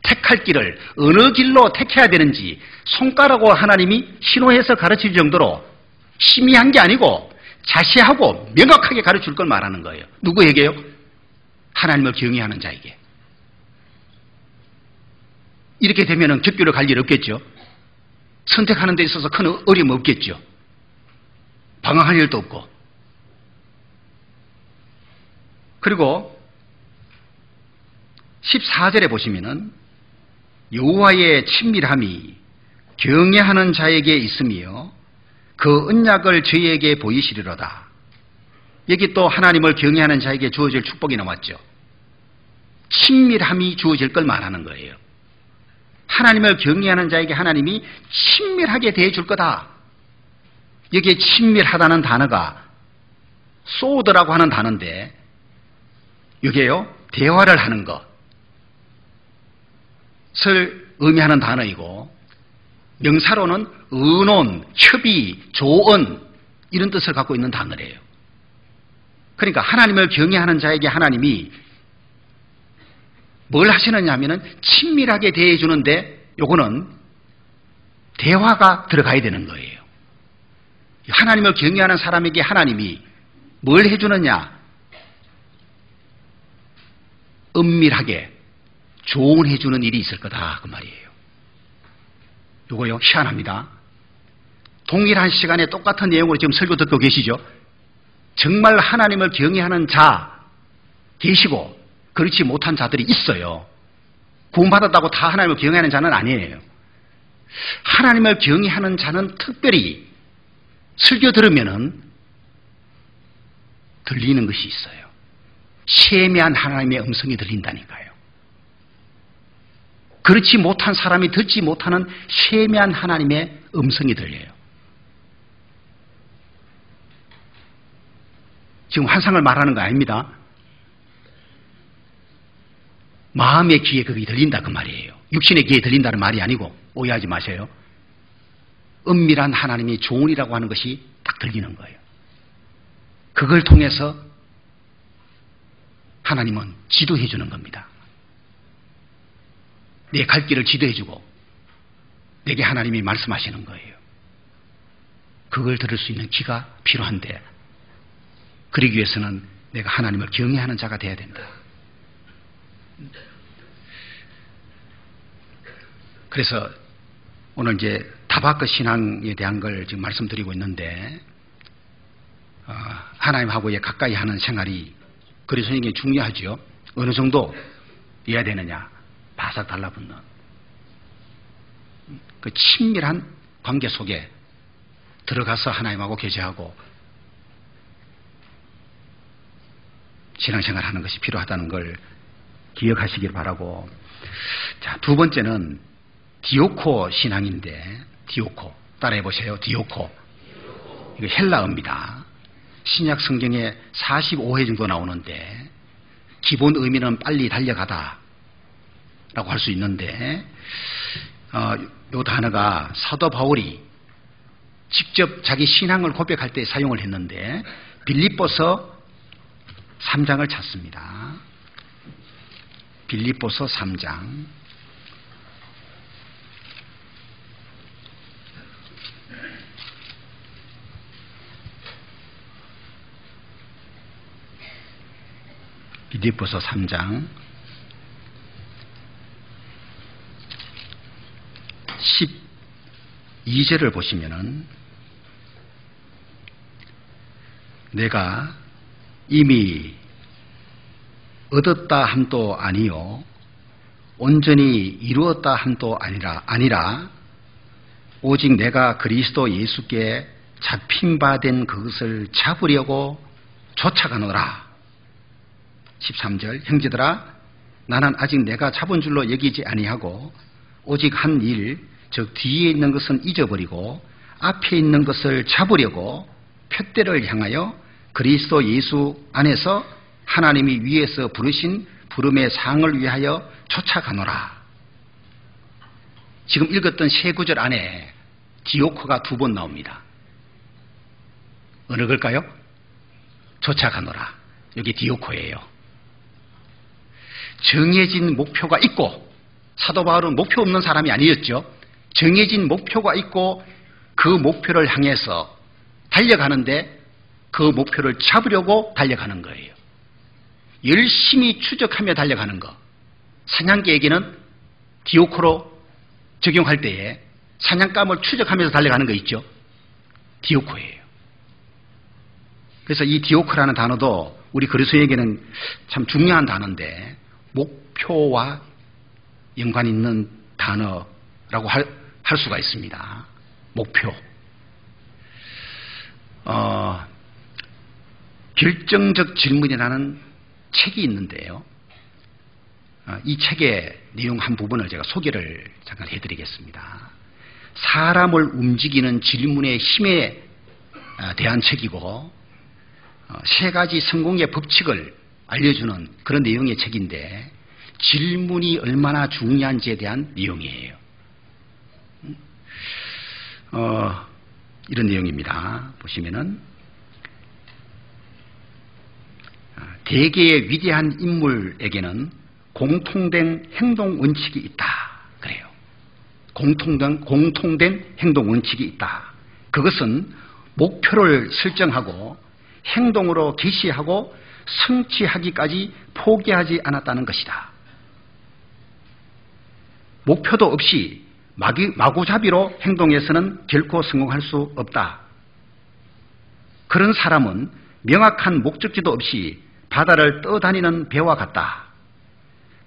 택할 길을 어느 길로 택해야 되는지 손가락으로 하나님이 신호해서 가르칠 정도로 희미한 게 아니고 자세하고 명확하게 가르칠 걸 말하는 거예요. 누구에게요? 하나님을 경외하는 자에게. 이렇게 되면 격교를 갈 일 없겠죠. 선택하는 데 있어서 큰 어려움 없겠죠. 방황할 일도 없고. 그리고 14절에 보시면은 여호와의 친밀함이 경외하는 자에게 있으며 그 언약을 저희에게 보이시리로다. 여기 또 하나님을 경외하는 자에게 주어질 축복이 나왔죠. 친밀함이 주어질 걸 말하는 거예요. 하나님을 경외하는 자에게 하나님이 친밀하게 대해줄 거다. 여기에 친밀하다는 단어가 소드라고 하는 단어인데 여기에요 대화를 하는 것을 의미하는 단어이고 명사로는 의논, 협의, 조언 이런 뜻을 갖고 있는 단어래요. 그러니까 하나님을 경외하는 자에게 하나님이 뭘 하시느냐 하면은 친밀하게 대해주는데 요거는 대화가 들어가야 되는 거예요. 하나님을 경외하는 사람에게 하나님이 뭘 해주느냐? 은밀하게 조언해주는 일이 있을 거다 그 말이에요. 요거요 희한합니다. 동일한 시간에 똑같은 내용으로 지금 설교 듣고 계시죠? 정말 하나님을 경외하는 자 계시고 그렇지 못한 자들이 있어요. 구원받았다고 다 하나님을 경외하는 자는 아니에요. 하나님을 경외하는 자는 특별히 설교 들으면은 들리는 것이 있어요. 세미한 하나님의 음성이 들린다니까요. 그렇지 못한 사람이 듣지 못하는 세미한 하나님의 음성이 들려요. 지금 환상을 말하는 거 아닙니다. 마음의 귀에 그게 들린다 그 말이에요. 육신의 귀에 들린다는 말이 아니고 오해하지 마세요. 은밀한 하나님의 조언이라고 하는 것이 딱 들리는 거예요. 그걸 통해서 하나님은 지도해 주는 겁니다. 내 갈 길을 지도해 주고 내게 하나님이 말씀하시는 거예요. 그걸 들을 수 있는 귀가 필요한데 그러기 위해서는 내가 하나님을 경외하는 자가 돼야 된다. 그래서 오늘 이제 다바크 신앙에 대한 걸 지금 말씀드리고 있는데 하나님하고의 가까이 하는 생활이 그리스도인에게 중요하죠. 어느 정도 해야 되느냐? 바싹 달라붙는 그 친밀한 관계 속에 들어가서 하나님하고 교제하고 신앙생활 하는 것이 필요하다는 걸 기억하시길 바라고. 자, 두 번째는 디오코 신앙인데, 디오코 따라해 보세요. 디오코. 이거 헬라어입니다. 신약 성경에 45회 정도 나오는데 기본 의미는 빨리 달려가다 라고 할 수 있는데 이 단어가 사도 바울이 직접 자기 신앙을 고백할 때 사용을 했는데 빌립보서 3장을 찾습니다. 빌립보서 3장 빌립보서 3장 12절을 보시면은 내가 이미 얻었다 함도 아니요 온전히 이루었다 함도 아니라 오직 내가 그리스도 예수께 잡힌 바 된 그것을 잡으려고 쫓아가노라. 13절 형제들아 나는 아직 내가 잡은 줄로 여기지 아니하고 오직 한 일 즉 뒤에 있는 것은 잊어버리고 앞에 있는 것을 잡으려고 푯대를 향하여 그리스도 예수 안에서 하나님이 위에서 부르신 부름의 상을 위하여 쫓아가노라. 지금 읽었던 세 구절 안에 디오코가 2번 나옵니다. 어느 걸까요? 쫓아가노라. 여기 디오코예요. 정해진 목표가 있고, 사도 바울은 목표 없는 사람이 아니었죠. 정해진 목표가 있고 그 목표를 향해서 달려가는데 그 목표를 잡으려고 달려가는 거예요. 열심히 추적하며 달려가는 거. 사냥개에게는 디오코로 적용할 때에 사냥감을 추적하면서 달려가는 거 있죠. 디오코예요. 그래서 이 디오코라는 단어도 우리 그리스도인에게는 참 중요한 단어인데 목표와 연관 있는 단어라고 할 수가 있습니다. 목표. 결정적 질문이라는 책이 있는데요. 이 책의 내용 한 부분을 제가 소개를 잠깐 해드리겠습니다. 사람을 움직이는 질문의 힘에 대한 책이고 3가지 성공의 법칙을 알려주는 그런 내용의 책인데 질문이 얼마나 중요한지에 대한 내용이에요. 이런 내용입니다. 보시면은 대개의 위대한 인물에게는 공통된 행동 원칙이 있다. 그래요. 공통된 행동 원칙이 있다. 그것은 목표를 설정하고 행동으로 개시하고 성취하기까지 포기하지 않았다는 것이다. 목표도 없이 마구잡이로 행동해서는 결코 성공할 수 없다. 그런 사람은 명확한 목적지도 없이 바다를 떠다니는 배와 같다.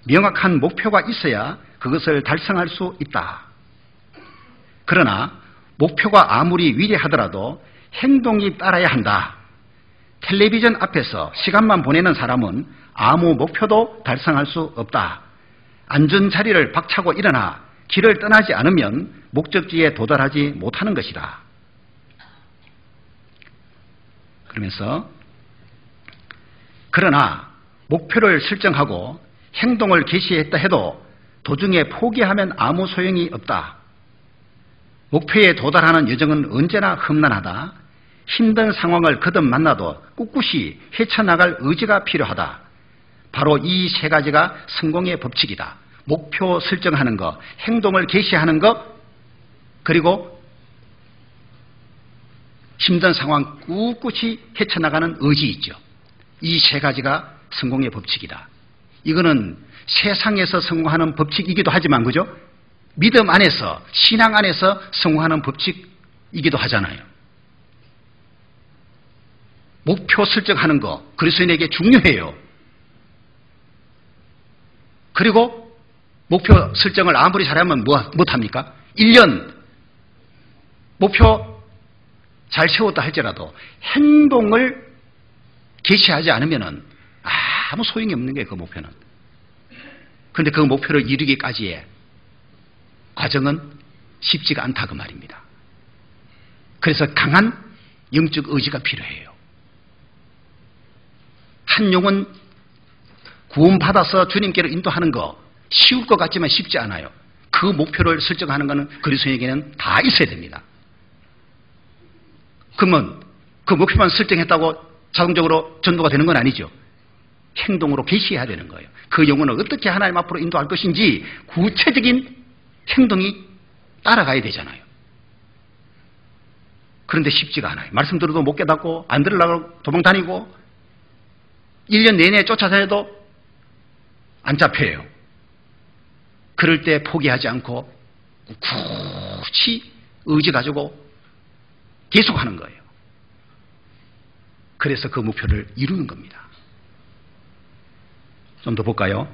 명확한 목표가 있어야 그것을 달성할 수 있다. 그러나 목표가 아무리 위대하더라도 행동이 따라야 한다. 텔레비전 앞에서 시간만 보내는 사람은 아무 목표도 달성할 수 없다. 안전자리를 박차고 일어나 길을 떠나지 않으면 목적지에 도달하지 못하는 것이다. 그러면서 그러나 목표를 설정하고 행동을 개시했다 해도 도중에 포기하면 아무 소용이 없다. 목표에 도달하는 여정은 언제나 험난하다. 힘든 상황을 거듭 만나도 꿋꿋이 헤쳐나갈 의지가 필요하다. 바로 이 3가지가 성공의 법칙이다. 목표 설정하는 것, 행동을 개시하는 것, 그리고 힘든 상황 꿋꿋이 헤쳐나가는 의지 있죠. 이 3가지가 성공의 법칙이다. 이거는 세상에서 성공하는 법칙이기도 하지만, 그죠? 믿음 안에서, 신앙 안에서 성공하는 법칙이기도 하잖아요. 목표 설정하는 거, 그리스도인에게 중요해요. 그리고 목표 설정을 아무리 잘하면 못합니까? 1년 목표 잘 세웠다 할지라도 행동을 개시하지 않으면 아무 소용이 없는 거예요, 그 목표는. 그런데 그 목표를 이루기까지의 과정은 쉽지가 않다 그 말입니다. 그래서 강한 영적 의지가 필요해요. 한 영혼 구원받아서 주님께로 인도하는 거 쉬울 것 같지만 쉽지 않아요. 그 목표를 설정하는 것은 그리스도인에게는 다 있어야 됩니다. 그러면 그 목표만 설정했다고 자동적으로 전도가 되는 건 아니죠. 행동으로 계시해야 되는 거예요. 그 영혼을 어떻게 하나님 앞으로 인도할 것인지 구체적인 행동이 따라가야 되잖아요. 그런데 쉽지가 않아요. 말씀 들어도 못 깨닫고 안 들으려고 도망 다니고 1년 내내 쫓아다녀도 안 잡혀요. 그럴 때 포기하지 않고 굳이 의지 가지고 계속하는 거예요. 그래서 그 목표를 이루는 겁니다. 좀 더 볼까요?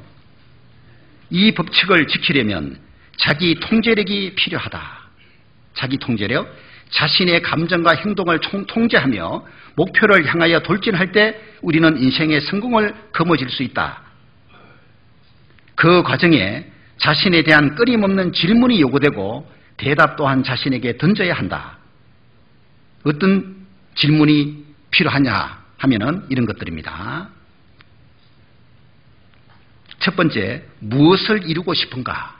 이 법칙을 지키려면 자기 통제력이 필요하다. 자기 통제력, 자신의 감정과 행동을 통제하며 목표를 향하여 돌진할 때 우리는 인생의 성공을 거머쥘 수 있다. 그 과정에 자신에 대한 끊임없는 질문이 요구되고 대답 또한 자신에게 던져야 한다. 어떤 질문이 필요하냐 하면은 이런 것들입니다. 첫 번째, 무엇을 이루고 싶은가?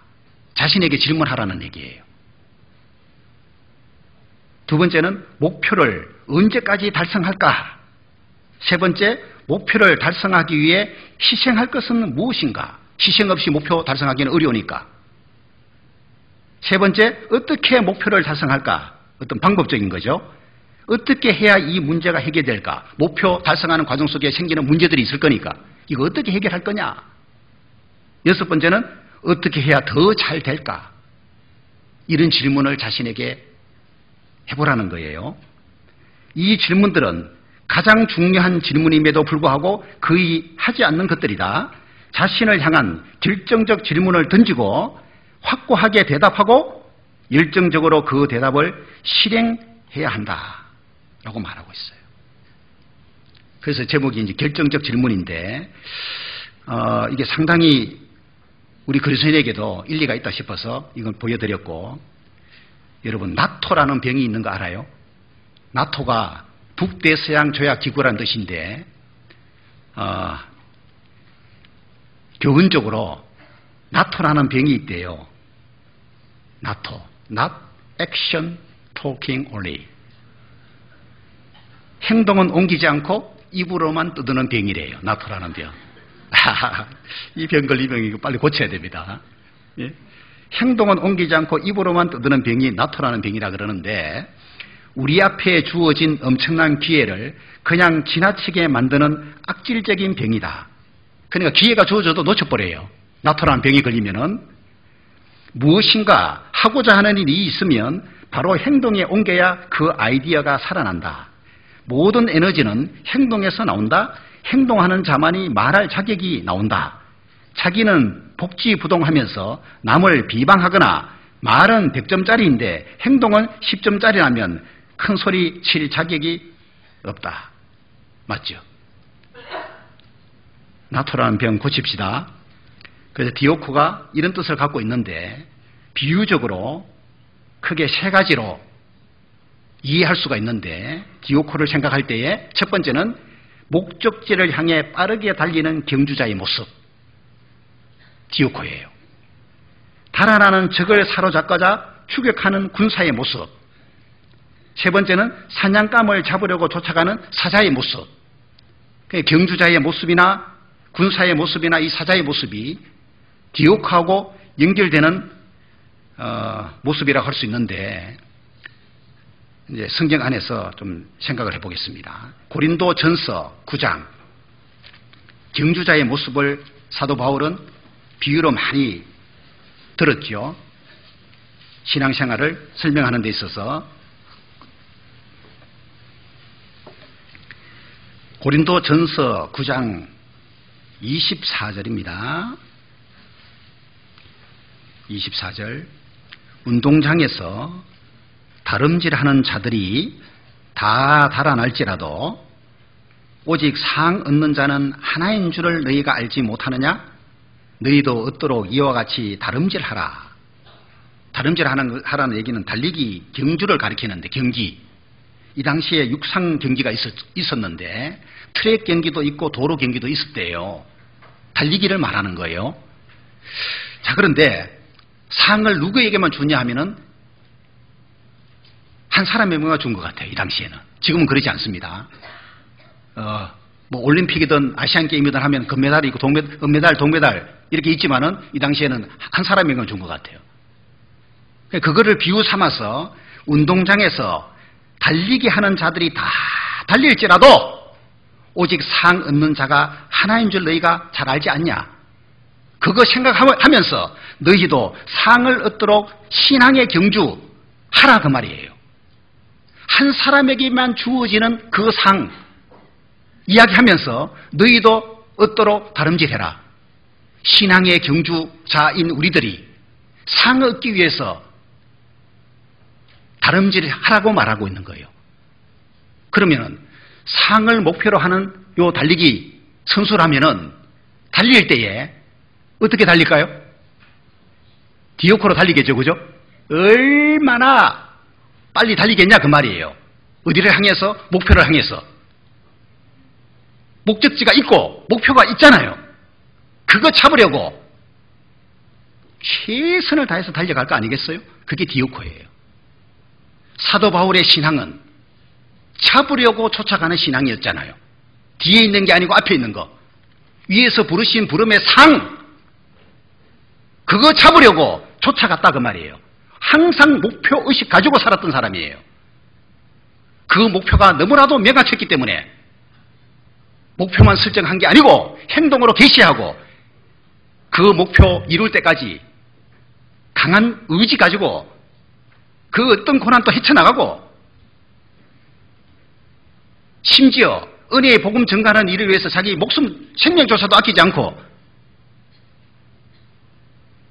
자신에게 질문하라는 얘기예요. 두 번째는 목표를 언제까지 달성할까? 세 번째, 목표를 달성하기 위해 희생할 것은 무엇인가? 희생 없이 목표 달성하기는 어려우니까. 세 번째, 어떻게 목표를 달성할까? 어떤 방법적인 거죠. 어떻게 해야 이 문제가 해결될까? 목표 달성하는 과정 속에 생기는 문제들이 있을 거니까 이거 어떻게 해결할 거냐? 여섯 번째는 어떻게 해야 더 잘 될까? 이런 질문을 자신에게 해보라는 거예요. 이 질문들은 가장 중요한 질문임에도 불구하고 거의 하지 않는 것들이다. 자신을 향한 결정적 질문을 던지고 확고하게 대답하고 열정적으로 그 대답을 실행해야 한다 라고 말하고 있어요. 그래서 제목이 이제 결정적 질문인데 이게 상당히 우리 그리스도인에게도 일리가 있다 싶어서 이건 보여드렸고, 여러분 나토라는 병이 있는 거 알아요? 나토가 북대서양 조약 기구라는 뜻인데 교훈적으로 나토라는 병이 있대요. 나토, not action, talking only. 행동은 옮기지 않고 입으로만 떠드는 병이래요. 나토라는 병. 이 병 걸린 병이 빨리 고쳐야 됩니다. 예? 행동은 옮기지 않고 입으로만 떠드는 병이 나토라는 병이라 그러는데, 우리 앞에 주어진 엄청난 기회를 그냥 지나치게 만드는 악질적인 병이다. 그러니까 기회가 주어져도 놓쳐버려요. 나토라는 병이 걸리면은 무엇인가 하고자 하는 일이 있으면 바로 행동에 옮겨야 그 아이디어가 살아난다. 모든 에너지는 행동에서 나온다. 행동하는 자만이 말할 자격이 나온다. 자기는 복지부동하면서 남을 비방하거나 말은 100점짜리인데 행동은 10점짜리라면 큰 소리 칠 자격이 없다. 맞죠? 나토라는 병 고칩시다. 그래서 디오코가 이런 뜻을 갖고 있는데 비유적으로 크게 세 가지로 이해할 수가 있는데, 디오코를 생각할 때에 첫 번째는 목적지를 향해 빠르게 달리는 경주자의 모습, 디오코예요. 달아나는 적을 사로잡고자 추격하는 군사의 모습. 세 번째는 사냥감을 잡으려고 쫓아가는 사자의 모습. 경주자의 모습이나 군사의 모습이나 이 사자의 모습이 디오코하고 연결되는 모습이라고 할 수 있는데, 이제 성경 안에서 좀 생각을 해보겠습니다. 고린도 전서 9장, 경주자의 모습을 사도 바울은 비유로 많이 들었죠. 신앙생활을 설명하는 데 있어서 고린도 전서 9장 24절입니다. 24절, 운동장에서 다름질하는 자들이 다 달아날지라도 오직 상 얻는 자는 하나인 줄을 너희가 알지 못하느냐? 너희도 얻도록 이와 같이 다름질하라. 다름질하라는 얘기는 달리기, 경주를 가리키는데, 경기. 이 당시에 육상 경기가 있었는데 트랙 경기도 있고 도로 경기도 있었대요. 달리기를 말하는 거예요. 자, 그런데 상을 누구에게만 주냐 하면은 한 사람의 명을 준 것 같아요. 이 당시에는. 지금은 그러지 않습니다. 뭐 올림픽이든 아시안게임이든 하면 금메달이 있고 은메달, 동메달 이렇게 있지만은 이 당시에는 한 사람의 명을 준 것 같아요. 그거를 비유 삼아서 운동장에서 달리기 하는 자들이 다 달릴지라도 오직 상 얻는 자가 하나인 줄 너희가 잘 알지 않냐? 그거 생각하면서 너희도 상을 얻도록 신앙의 경주하라 그 말이에요. 한 사람에게만 주어지는 그 상 이야기하면서 너희도 얻도록 다름질해라. 신앙의 경주자인 우리들이 상을 얻기 위해서 다름질하라고 말하고 있는 거예요. 그러면은 상을 목표로 하는 요 달리기 선수라면은 달릴 때에 어떻게 달릴까요? 디오코로 달리겠죠, 그죠? 얼마나 빨리 달리겠냐 그 말이에요. 어디를 향해서? 목표를 향해서. 목적지가 있고 목표가 있잖아요. 그거 잡으려고 최선을 다해서 달려갈 거 아니겠어요? 그게 디오코예요. 사도 바울의 신앙은 잡으려고 쫓아가는 신앙이었잖아요. 뒤에 있는 게 아니고 앞에 있는 거. 위에서 부르신 부름의 상 그거 잡으려고 쫓아갔다 그 말이에요. 항상 목표의식 가지고 살았던 사람이에요. 그 목표가 너무나도 명확했기 때문에 목표만 설정한 게 아니고 행동으로 개시하고 그 목표 이룰 때까지 강한 의지 가지고 그 어떤 고난도 헤쳐나가고 심지어 은혜의 복음 전가하는 일을 위해서 자기 목숨 생명조차도 아끼지 않고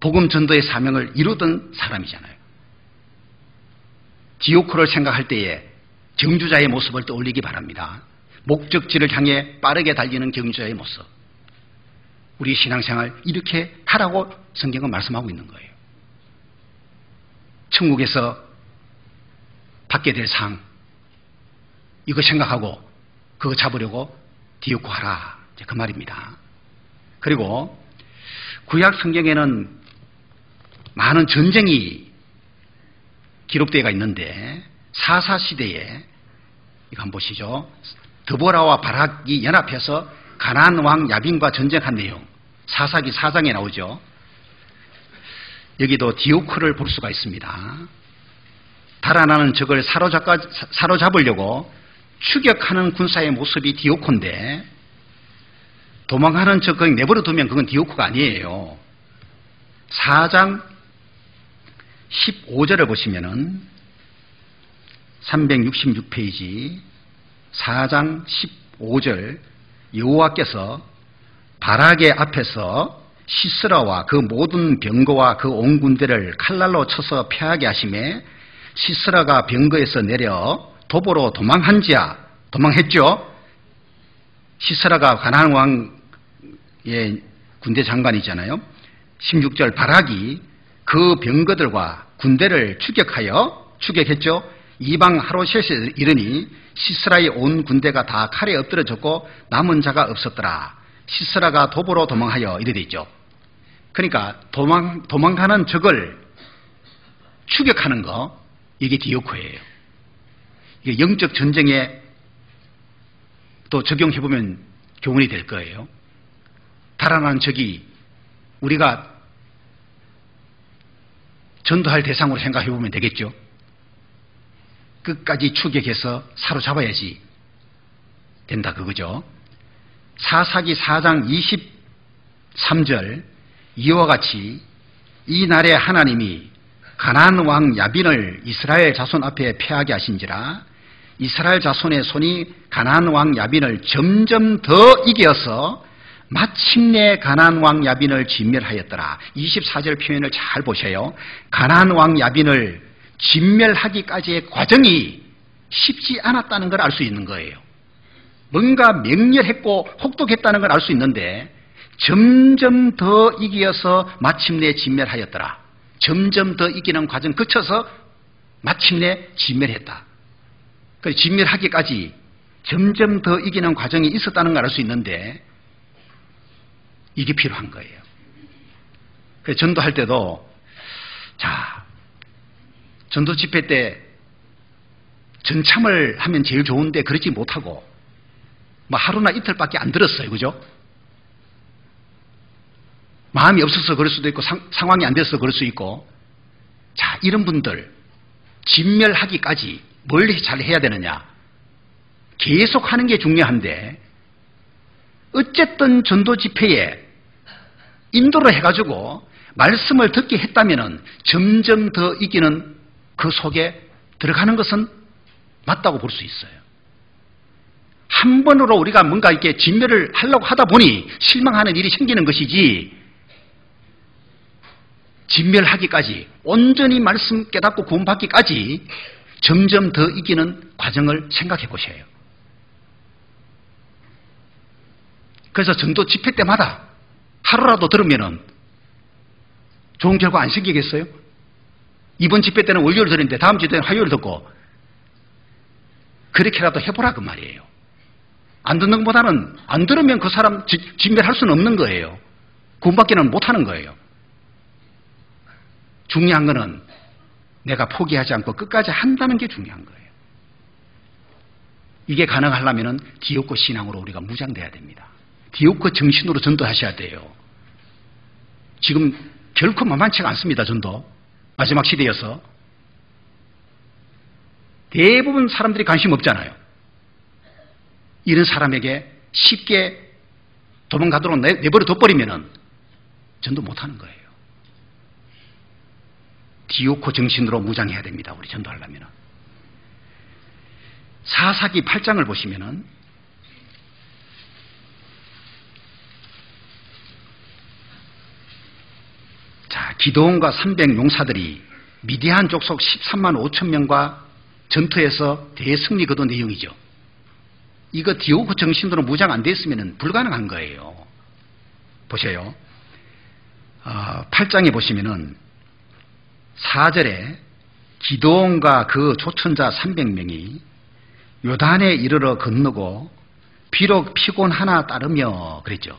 복음 전도의 사명을 이루던 사람이잖아요. 디오코를 생각할 때에 경주자의 모습을 떠올리기 바랍니다. 목적지를 향해 빠르게 달리는 경주자의 모습. 우리 신앙생활 이렇게 하라고 성경은 말씀하고 있는 거예요. 천국에서 받게 될 상 이거 생각하고 그거 잡으려고 디오코 하라 그 말입니다. 그리고 구약 성경에는 많은 전쟁이 기록되어 있는데 사사시대에 이거 한번 보시죠. 드보라와 바락이 연합해서 가나안 왕 야빈과 전쟁한 내용 사사기 4장에 나오죠. 여기도 디오코를 볼 수가 있습니다. 달아나는 적을 사로잡으려고 추격하는 군사의 모습이 디오코인데 도망가는 적 그냥 내버려 두면 그건 디오코가 아니에요. 4장 15절을 보시면은 366페이지 4장 15절 여호와께서 바락의 앞에서 시스라와 그 모든 병거와 그 온 군대를 칼날로 쳐서 패하게 하심에 시스라가 병거에서 내려 도보로 도망했죠. 시스라가 가나안 왕의 군대 장관이잖아요. 16절 바락이 그 병거들과 군대를 추격했죠. 이방 하로셋에 이르니 시스라의 온 군대가 다 칼에 엎드러졌고 남은 자가 없었더라. 시스라가 도보로 도망하여 이래 돼 있죠. 그러니까 도망가는 적을 추격하는 거 이게 디오코예요. 이게 영적 전쟁에 또 적용해보면 교훈이 될 거예요. 달아난 적이 우리가 전도할 대상으로 생각해보면 되겠죠. 끝까지 추격해서 사로잡아야지 된다 그거죠. 사사기 4장 23절 이와 같이 이 날에 하나님이 가나안 왕 야빈을 이스라엘 자손 앞에 패하게 하신지라 이스라엘 자손의 손이 가나안 왕 야빈을 점점 더 이겨서 마침내 가나안 왕 야빈을 진멸하였더라. 24절 표현을 잘 보셔요. 가나안 왕 야빈을 진멸하기까지의 과정이 쉽지 않았다는 걸 알 수 있는 거예요. 뭔가 맹렬했고 혹독했다는 걸 알 수 있는데 점점 더 이겨서 마침내 진멸하였더라. 점점 더 이기는 과정 거쳐서 마침내 진멸했다. 진멸하기까지 점점 더 이기는 과정이 있었다는 걸 알 수 있는데 이게 필요한 거예요. 그래서 전도할 때도 자, 전도 집회 때 전참을 하면 제일 좋은데 그러지 못하고 뭐 하루나 이틀밖에 안 들었어요. 그죠? 마음이 없어서 그럴 수도 있고 상황이 안 돼서 그럴 수 있고 자, 이런 분들 진멸하기까지 뭘 잘 해야 되느냐? 계속 하는 게 중요한데 어쨌든 전도 집회에 인도를 해가지고 말씀을 듣게 했다면 점점 더 이기는 그 속에 들어가는 것은 맞다고 볼 수 있어요. 한 번으로 우리가 뭔가 이렇게 진멸을 하려고 하다 보니 실망하는 일이 생기는 것이지 진멸하기까지 온전히 말씀 깨닫고 구원받기까지 점점 더 이기는 과정을 생각해 보셔요. 그래서 전도 집회 때마다 하루라도 들으면은 좋은 결과 안 생기겠어요? 이번 집회 때는 월요일 들었는데 다음 집회 때는 화요일 듣고 그렇게라도 해보라 그 말이에요. 안 듣는 것보다는 안 들으면 그 사람 진멸할 수는 없는 거예요. 구원받기는 못하는 거예요. 중요한 거는 내가 포기하지 않고 끝까지 한다는 게 중요한 거예요. 이게 가능하려면 디오코 신앙으로 우리가 무장돼야 됩니다. 디오코 정신으로 전도하셔야 돼요. 지금 결코 만만치가 않습니다. 전도. 마지막 시대여서. 대부분 사람들이 관심 없잖아요. 이런 사람에게 쉽게 도망가도록 내버려 둬버리면 전도 못하는 거예요. 디오코 정신으로 무장해야 됩니다. 우리 전도하려면. 사사기 8장을 보시면은 자, 기드온과 300 용사들이 미디안 족속 13만 5천 명과 전투에서 대승리 거둔 내용이죠. 이거 디오코 정신으로 무장 안 됐으면 불가능한 거예요. 보세요. 8장에 보시면은 4절에 기드온과 그 조천자 300명이 요단에 이르러 건너고 비록 피곤하나 따르며 그랬죠.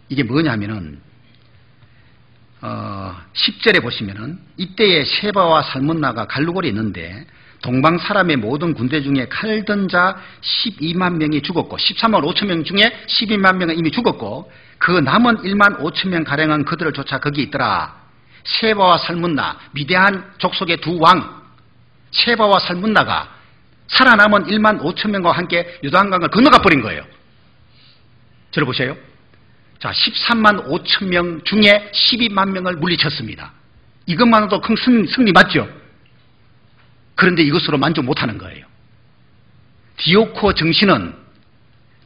이게 뭐냐면은 10절에 보시면은 이때에 셰바와 살문나가 갈루골이 있는데 동방 사람의 모든 군대 중에 칼 든 자 12만 명이 죽었고 13만 5천 명 중에 12만 명은 이미 죽었고 그 남은 1만 5천 명 가량은 그들을 쫓아 거기 있더라. 셰바와 살문나 미디안 족속의 두 왕 셰바와 살문나가 살아남은 1만 5천 명과 함께 요단강을 건너가 버린 거예요. 저를 보세요. 자, 13만 5천 명 중에 12만 명을 물리쳤습니다. 이것만으로도 큰 승리 맞죠? 그런데 이것으로 만족 못하는 거예요. 디오코 정신은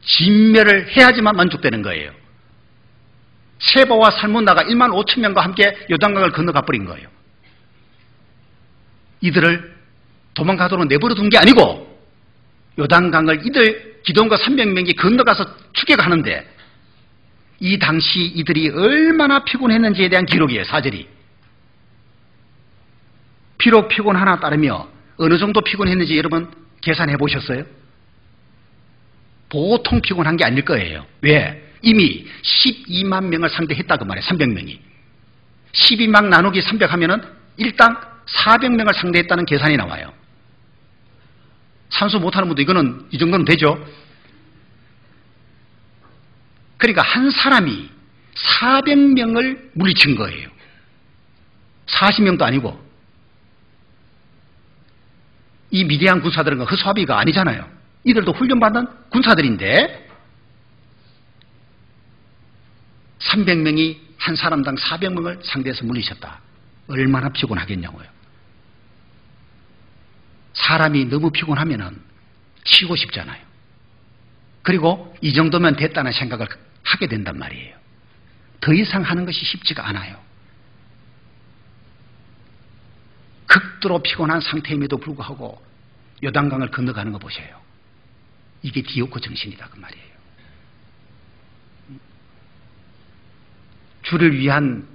진멸을 해야지만 만족되는 거예요. 셰바와 살문나가 1만 5천 명과 함께 요단강을 건너가 버린 거예요. 이들을 도망가도록 내버려 둔 게 아니고 요단강을 이들 기드온과 300명이 건너가서 추격하는데 이 당시 이들이 얼마나 피곤했는지에 대한 기록이에요. 4절이. 비록 피곤하나 따르며 어느 정도 피곤했는지 여러분 계산해 보셨어요? 보통 피곤한 게 아닐 거예요. 왜? 이미 12만 명을 상대했다 그 말이에요. 300명이. 12만 나누기 300 하면은 일당 400명을 상대했다는 계산이 나와요. 산수 못하는 분도 이거는 이 정도는 되죠. 그러니까 한 사람이 400명을 물리친 거예요. 40명도 아니고. 이 미디안 군사들은 허수아비가 아니잖아요. 이들도 훈련받은 군사들인데 300명이 한 사람당 400명을 상대해서 물리쳤다. 얼마나 피곤하겠냐고요. 사람이 너무 피곤하면 쉬고 싶잖아요. 그리고 이 정도면 됐다는 생각을 하게 된단 말이에요. 더 이상 하는 것이 쉽지가 않아요. 극도로 피곤한 상태임에도 불구하고 요단강을 건너가는 거 보세요. 이게 디오코 정신이다 그 말이에요. 주를 위한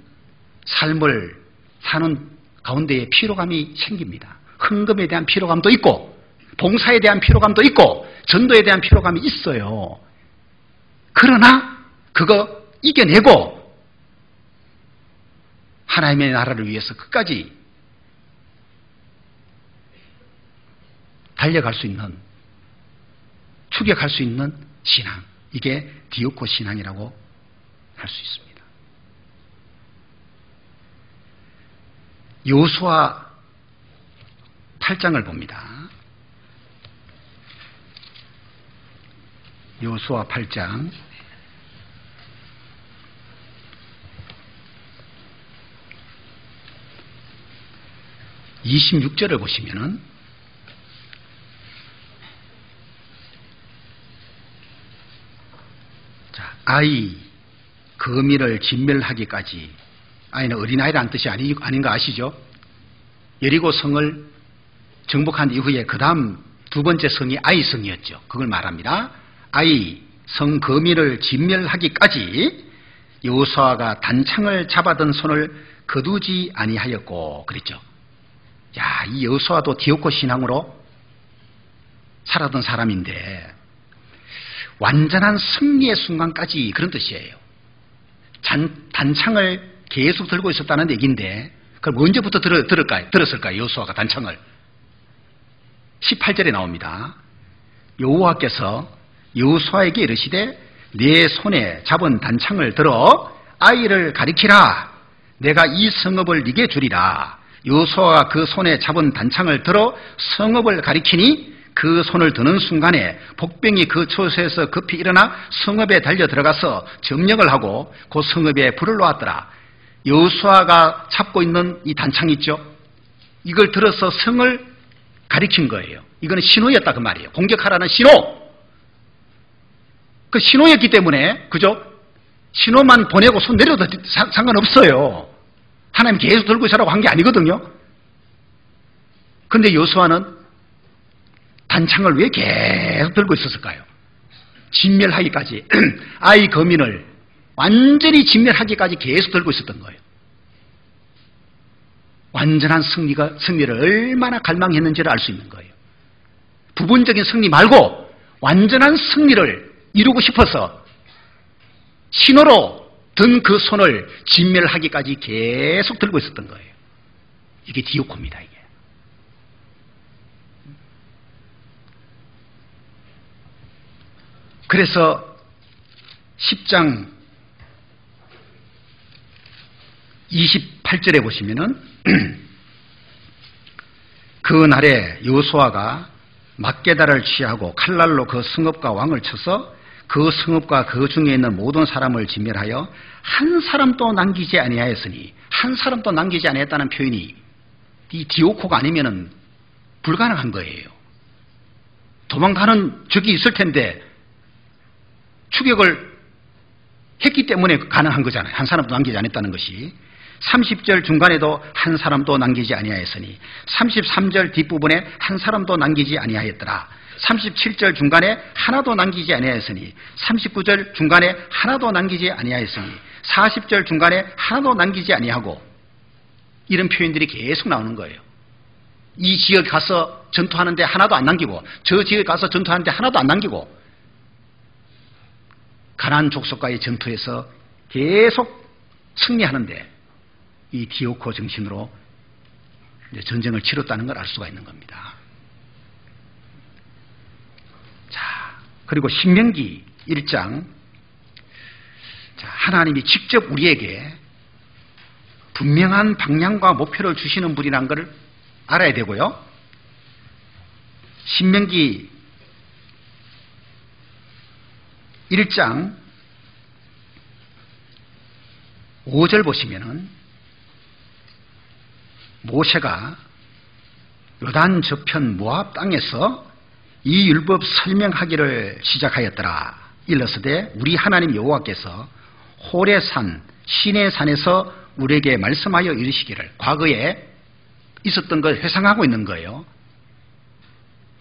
삶을 사는 가운데에 피로감이 생깁니다. 헌금에 대한 피로감도 있고 봉사에 대한 피로감도 있고 전도에 대한 피로감이 있어요. 그러나 그거 이겨내고 하나님의 나라를 위해서 끝까지 달려갈 수 있는, 추격할 수 있는 신앙, 이게 디오코 신앙이라고 할 수 있습니다. 여호수아 8장을 봅니다. 여호수아 8장 26절을 보시면은 자, 아이 거미를 진멸하기까지, 아이는 어린아이라는 뜻이 아닌 거 아시죠? 여리고 성을 정복한 이후에 그 다음 두 번째 성이 아이 성이었죠. 그걸 말합니다. 아이 성 거미를 진멸하기까지 여호수아가 단창을 잡아든 손을 거두지 아니하였고 그랬죠. 야, 이 여호수아도 디오코 신앙으로 살았던 사람인데 완전한 승리의 순간까지, 그런 뜻이에요. 단창을 계속 들고 있었다는 얘기인데 그럼 언제부터 들었을까요? 여호수아가 단창을. 18절에 나옵니다. 여호와께서 여호수아에게 이르시되 내 손에 잡은 단창을 들어 아이를 가리키라. 내가 이 성읍을 네게 주리라. 여호수아가 그 손에 잡은 단창을 들어 성읍을 가리키니 그 손을 드는 순간에 복병이 그 처소에서 급히 일어나 성읍에 달려 들어가서 점령을 하고 그 성읍에 불을 놓았더라. 여호수아가 잡고 있는 이 단창 있죠? 이걸 들어서 성을 가리킨 거예요. 이거는 신호였다 그 말이에요. 공격하라는 신호. 그 신호였기 때문에, 그죠? 신호만 보내고 손 내려도 상관없어요. 하나님 계속 들고 있으라고 한 게 아니거든요. 그런데 여호수아는 단창을 왜 계속 들고 있었을까요? 진멸하기까지, 아이 거민을 완전히 진멸하기까지 계속 들고 있었던 거예요. 완전한 승리를 얼마나 갈망했는지를 알 수 있는 거예요. 부분적인 승리 말고 완전한 승리를 이루고 싶어서 신호로 든 그 손을 진멸하기까지 계속 들고 있었던 거예요. 이게 디오코입니다, 이게. 그래서 10장 28절에 보시면은 그 날에 여호수아가 막게다를 취하고 칼날로 그 성읍과 왕을 쳐서 그 성읍과 그 중에 있는 모든 사람을 진멸하여 한 사람도 남기지 아니하였으니, 한 사람도 남기지 아니했다는 표현이 이 디오코가 아니면은 불가능한 거예요. 도망가는 적이 있을 텐데 추격을 했기 때문에 가능한 거잖아요. 한 사람도 남기지 않았다는 것이. 30절 중간에도 한 사람도 남기지 아니하였으니, 33절 뒷부분에 한 사람도 남기지 아니하였더라. 37절 중간에 하나도 남기지 아니하였으니, 39절 중간에 하나도 남기지 아니하였으니, 40절 중간에 하나도 남기지 아니하고, 이런 표현들이 계속 나오는 거예요. 이 지역 가서 전투하는데 하나도 안 남기고, 저 지역 가서 전투하는데 하나도 안 남기고, 가나안 족속과의 전투에서 계속 승리하는데 이 디오코 정신으로 이제 전쟁을 치렀다는 걸 알 수가 있는 겁니다. 자, 그리고 신명기 1장, 자, 하나님이 직접 우리에게 분명한 방향과 목표를 주시는 분이라는 걸 알아야 되고요. 신명기 1장 5절 보시면은 모세가 요단 저편 모압 땅에서 이 율법 설명하기를 시작하였더라. 일러스되 우리 하나님 여호와께서 호레산 시내산에서 우리에게 말씀하여 이르시기를, 과거에 있었던 걸 회상하고 있는 거예요.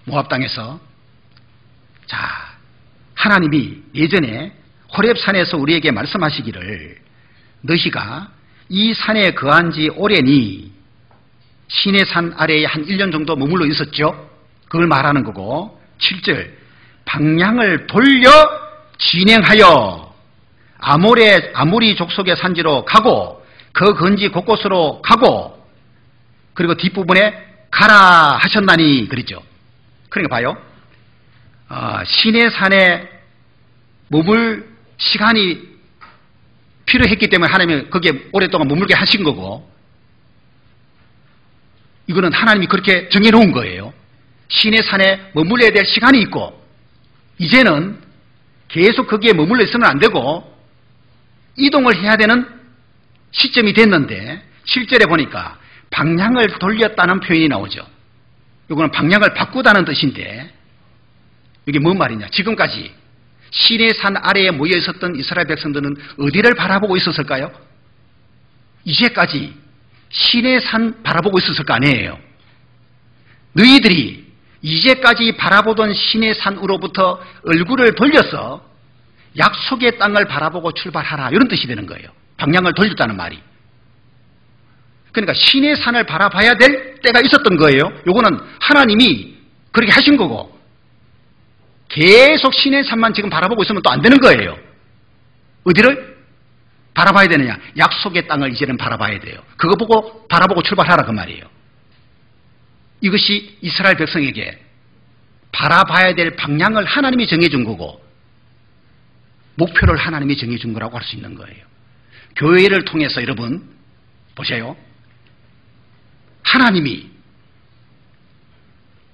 모압 땅에서. 자, 하나님이 예전에 호렙산에서 우리에게 말씀하시기를, 너희가 이 산에 거한 지 오래니, 시내산 아래에 한 1년 정도 머물러 있었죠. 그걸 말하는 거고, 7절 방향을 돌려 진행하여 아모리 족속의 산지로 가고 그 건지 곳곳으로 가고, 그리고 뒷부분에 가라 하셨나니 그랬죠. 그러니까 봐요. 시내산에 머물 시간이 필요했기 때문에 하나님이 거기에 오랫동안 머물게 하신 거고, 이거는 하나님이 그렇게 정해놓은 거예요. 시내산에 머물러야 될 시간이 있고, 이제는 계속 거기에 머물러 있으면 안 되고 이동을 해야 되는 시점이 됐는데, 7절에 보니까 방향을 돌렸다는 표현이 나오죠. 이거는 방향을 바꾸다는 뜻인데, 이게 뭔 말이냐. 지금까지 시내산 아래에 모여 있었던 이스라엘 백성들은 어디를 바라보고 있었을까요? 이제까지 시내산 바라보고 있었을 거 아니에요. 너희들이 이제까지 바라보던 시내산으로부터 얼굴을 돌려서 약속의 땅을 바라보고 출발하라, 이런 뜻이 되는 거예요. 방향을 돌렸다는 말이. 그러니까 시내산을 바라봐야 될 때가 있었던 거예요. 요거는 하나님이 그렇게 하신 거고, 계속 시내산만 지금 바라보고 있으면 또 안 되는 거예요. 어디를 바라봐야 되느냐? 약속의 땅을 이제는 바라봐야 돼요. 그거 보고 바라보고 출발하라 그 말이에요. 이것이 이스라엘 백성에게 바라봐야 될 방향을 하나님이 정해준 거고, 목표를 하나님이 정해준 거라고 할 수 있는 거예요. 교회를 통해서 여러분 보세요. 하나님이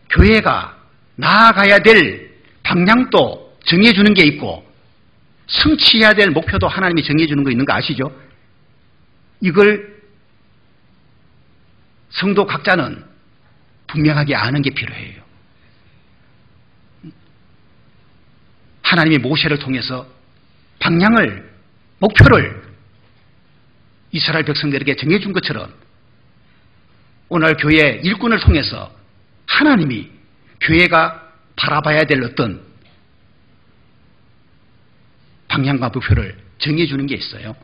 교회가 나아가야 될 방향도 정해주는 게 있고, 성취해야 될 목표도 하나님이 정해주는 거 있는 거 아시죠? 이걸 성도 각자는 분명하게 아는 게 필요해요. 하나님이 모세를 통해서 방향을, 목표를 이스라엘 백성들에게 정해준 것처럼, 오늘 교회 일꾼을 통해서 하나님이 교회가 바라봐야 될 어떤 방향과 목표를 정해주는 게 있어요.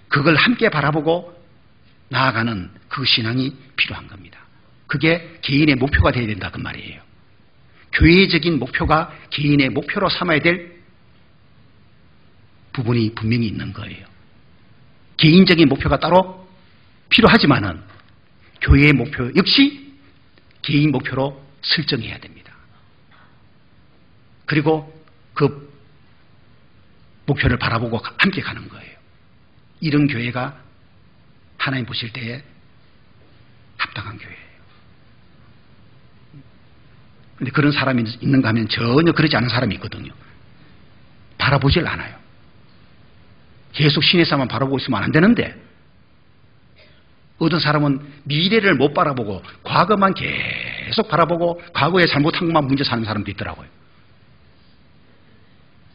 그걸 함께 바라보고 나아가는 그 신앙이 필요한 겁니다. 그게 개인의 목표가 되어야 된다 그 말이에요. 교회적인 목표가 개인의 목표로 삼아야 될 부분이 분명히 있는 거예요. 개인적인 목표가 따로 필요하지만은 교회의 목표 역시 개인 목표로 설정해야 됩니다. 그리고 그 목표를 바라보고 함께 가는 거예요. 이런 교회가 하나님 보실 때에 합당한 교회예요. 그런데 그런 사람이 있는가 하면 전혀 그러지 않은 사람이 있거든요. 바라보질 않아요. 계속 시내산만 바라보고 있으면 안 되는데, 어떤 사람은 미래를 못 바라보고 과거만 계속 바라보고 과거에 잘못한 것만 문제 사는 사람도 있더라고요.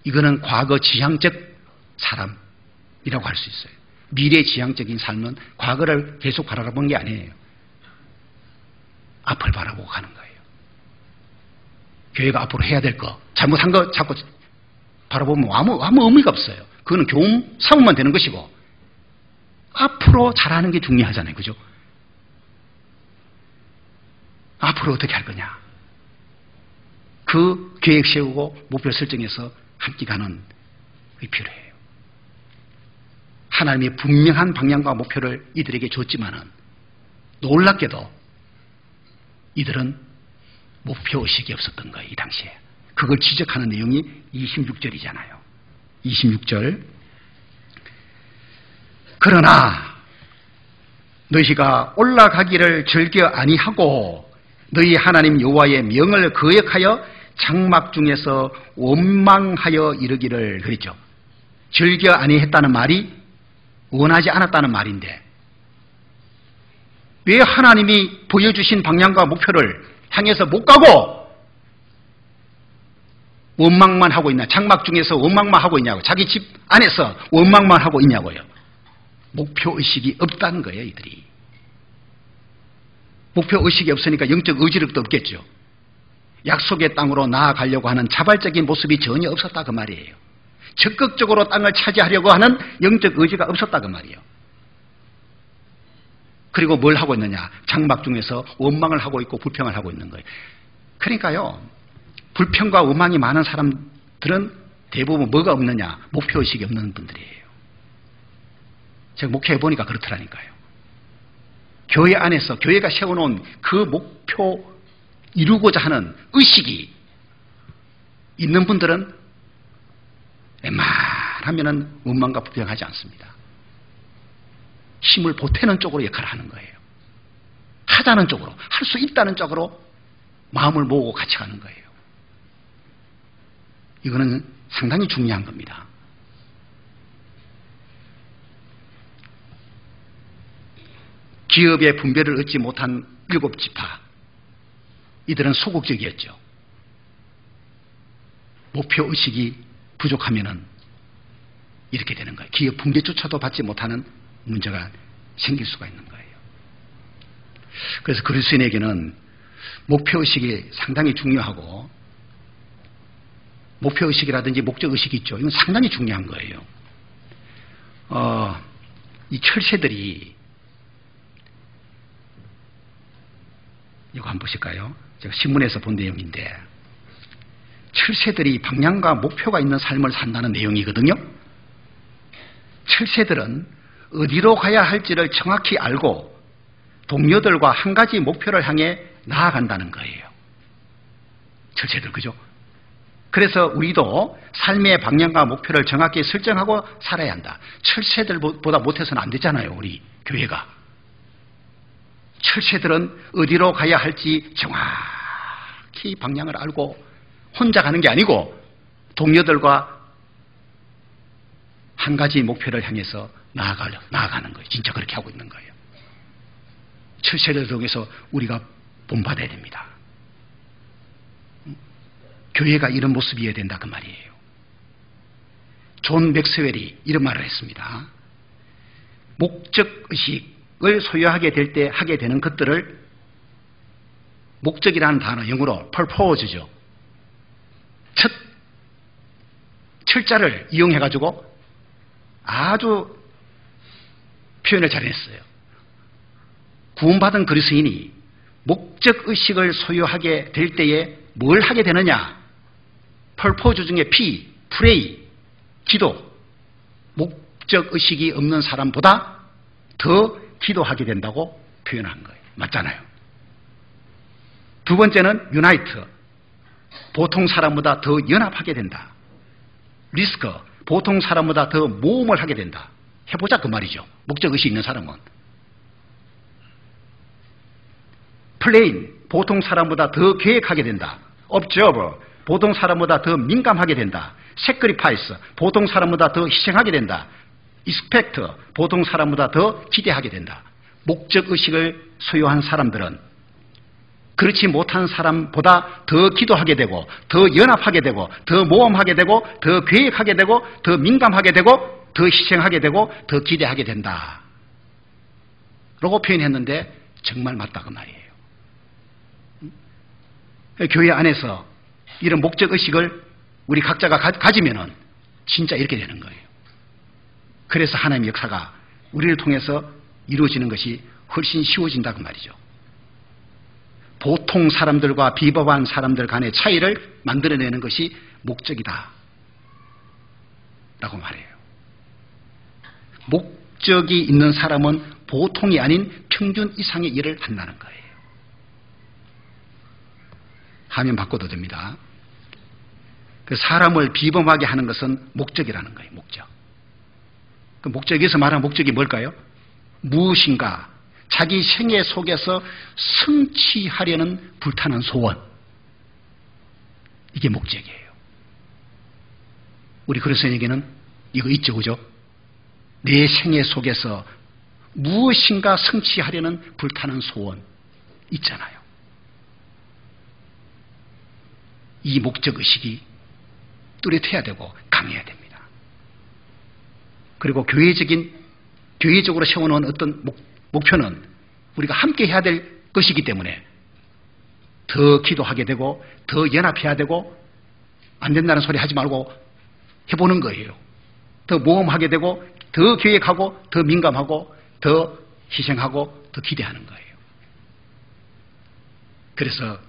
이거는 과거 지향적 사람이라고 할 수 있어요. 미래 지향적인 삶은 과거를 계속 바라보는 게 아니에요. 앞을 바라보고 가는 거예요. 교회가 앞으로 해야 될 거, 잘못한 거 자꾸 바라보면 아무 의미가 없어요. 그거는 교훈 삼으면 되는 것이고, 앞으로 잘하는 게 중요하잖아요. 그죠? 앞으로 어떻게 할 거냐. 그 계획 세우고 목표 설정해서 함께 가는 게 필요해요. 하나님의 분명한 방향과 목표를 이들에게 줬지만은 놀랍게도 이들은 목표의식이 없었던 거예요. 이 당시에. 그걸 지적하는 내용이 26절이잖아요. 26절. 그러나 너희가 올라가기를 즐겨 아니하고 너희 하나님 여호와의 명을 거역하여 장막 중에서 원망하여 이르기를, 그랬죠. 즐겨 아니했다는 말이 원하지 않았다는 말인데, 왜 하나님이 보여주신 방향과 목표를 향해서 못 가고 원망만 하고 있냐? 장막 중에서 원망만 하고 있냐고. 자기 집 안에서 원망만 하고 있냐고요. 목표의식이 없다는 거예요, 이들이. 목표의식이 없으니까 영적 의지력도 없겠죠. 약속의 땅으로 나아가려고 하는 자발적인 모습이 전혀 없었다 그 말이에요. 적극적으로 땅을 차지하려고 하는 영적 의지가 없었다 그 말이에요. 그리고 뭘 하고 있느냐? 장막 중에서 원망을 하고 있고 불평을 하고 있는 거예요. 그러니까요, 불평과 원망이 많은 사람들은 대부분 뭐가 없느냐? 목표의식이 없는 분들이에요. 제가 목회해보니까 그렇더라니까요. 교회 안에서 교회가 세워놓은 그 목표 이루고자 하는 의식이 있는 분들은 웬만하면 원망과 불평하지 않습니다. 힘을 보태는 쪽으로 역할을 하는 거예요. 하자는 쪽으로, 할 수 있다는 쪽으로 마음을 모으고 같이 가는 거예요. 이거는 상당히 중요한 겁니다. 기업의 분배를 얻지 못한 7지파, 이들은 소극적이었죠. 목표의식이 부족하면은 이렇게 되는 거예요. 기업 분배조차도 받지 못하는 문제가 생길 수가 있는 거예요. 그래서 그리스도인에게는 목표의식이 상당히 중요하고, 목표의식이라든지 목적의식이 있죠. 이건 상당히 중요한 거예요. 이 철새들이, 이거 한번 보실까요? 제가 신문에서 본 내용인데, 철새들이 방향과 목표가 있는 삶을 산다는 내용이거든요. 철새들은 어디로 가야 할지를 정확히 알고 동료들과 한 가지 목표를 향해 나아간다는 거예요. 철새들, 그죠? 그래서 우리도 삶의 방향과 목표를 정확히 설정하고 살아야 한다. 철새들보다 못해서는 안 되잖아요, 우리 교회가. 철새들은 어디로 가야 할지 정확히 방향을 알고 혼자 가는 게 아니고 동료들과 한 가지 목표를 향해서 나아가는 거예요. 진짜 그렇게 하고 있는 거예요. 철새를 통해서 우리가 본받아야 됩니다. 교회가 이런 모습이어야 된다, 그 말이에요. 존 맥스웰이 이런 말을 했습니다. 목적의식을 소유하게 될 때 하게 되는 것들을, 목적이라는 단어, 영어로 purpose죠. 첫 철자를 이용해가지고 아주 표현을 잘했어요. 구원받은 그리스도인이 목적의식을 소유하게 될 때에 뭘 하게 되느냐? purpose 중에 P, pray, 기도. 목적의식이 없는 사람보다 더 기도하게 된다고 표현한 거예요. 맞잖아요. 두 번째는 unite, 보통 사람보다 더 연합하게 된다. 리스크, 보통 사람보다 더 모험을 하게 된다. 해보자, 그 말이죠. 목적의식이 있는 사람은. 플레인, 보통 사람보다 더 계획하게 된다. observer, 보통 사람보다 더 민감하게 된다. sacrifice, 보통 사람보다 더 희생하게 된다. expect, 보통 사람보다 더 기대하게 된다. 목적의식을 소유한 사람들은 그렇지 못한 사람보다 더 기도하게 되고, 더 연합하게 되고, 더 모험하게 되고, 더 계획하게 되고, 더 민감하게 되고, 더 희생하게 되고, 더 기대하게 된다 라고 표현했는데 정말 맞다, 그 말이에요. 교회 안에서 이런 목적의식을 우리 각자가 가지면은 진짜 이렇게 되는 거예요. 그래서 하나님의 역사가 우리를 통해서 이루어지는 것이 훨씬 쉬워진다, 그 말이죠. 보통 사람들과 비법한 사람들 간의 차이를 만들어내는 것이 목적이다 라고 말해요. 목적이 있는 사람은 보통이 아닌 평균 이상의 일을 한다는 거예요. 화면 바꿔도 됩니다. 그 사람을 비범하게 하는 것은 목적이라는 거예요. 목적. 그 목적에서 말하는 목적이 뭘까요? 무엇인가 자기 생애 속에서 성취하려는 불타는 소원. 이게 목적이에요. 우리 그리스도인에게는 이거 있죠, 그죠? 내 생애 속에서 무엇인가 성취하려는 불타는 소원 있잖아요. 이 목적의식이 뚜렷해야 되고 강해야 됩니다. 그리고 교회적으로 세워놓은 어떤 목표는 우리가 함께 해야 될 것이기 때문에 더 기도하게 되고 더 연합해야 되고 안 된다는 소리 하지 말고 해보는 거예요. 더 모험하게 되고 더 계획하고 더 민감하고 더 희생하고 더 기대하는 거예요. 그래서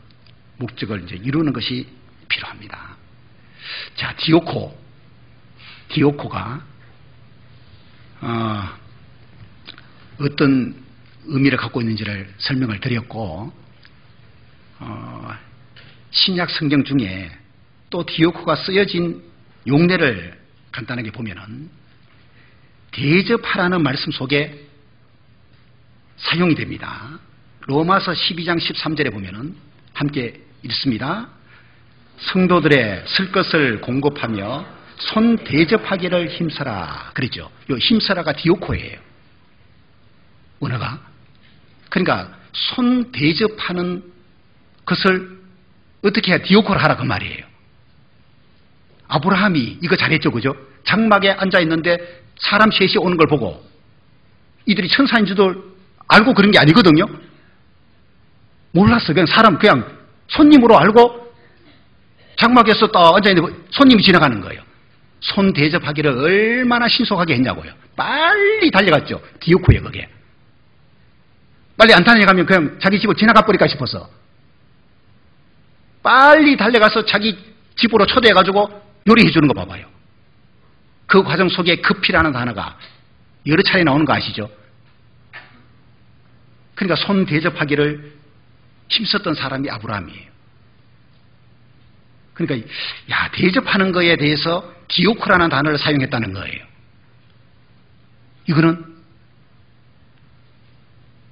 목적을 이제 이루는 것이 필요합니다. 자, 디오코가 어떤 의미를 갖고 있는지를 설명을 드렸고, 신약 성경 중에 또 디오코가 쓰여진 용례를 간단하게 보면은 대접하라는 말씀 속에 사용이 됩니다. 로마서 12장 13절에 보면은 함께 읽습니다. 성도들의 쓸 것을 공급하며 손 대접하기를 힘써라. 그랬죠. 요 힘써라가 디오코예요. 언어가. 그러니까 손 대접하는 것을 어떻게 해야 디오코를 하라 그 말이에요. 아브라함이 이거 잘했죠. 그죠? 장막에 앉아 있는데 사람 셋이 오는 걸 보고 이들이 천사인 줄도 알고 그런 게 아니거든요. 몰랐어. 그냥 사람 그냥 손님으로 알고 장막에서 딱 앉아 있는데 손님이 지나가는 거예요. 손 대접하기를 얼마나 신속하게 했냐고요. 빨리 달려갔죠. 디오코에 그게. 빨리 안 달려가면 그냥 자기 집을 지나가 버릴까 싶어서 빨리 달려가서 자기 집으로 초대해가지고 요리해 주는 거 봐봐요. 그 과정 속에 급히라는 단어가 여러 차례 나오는 거 아시죠? 그러니까 손 대접하기를 힘썼던 사람이 아브라함이에요. 그러니까 야, 대접하는 거에 대해서 디오코라는 단어를 사용했다는 거예요. 이거는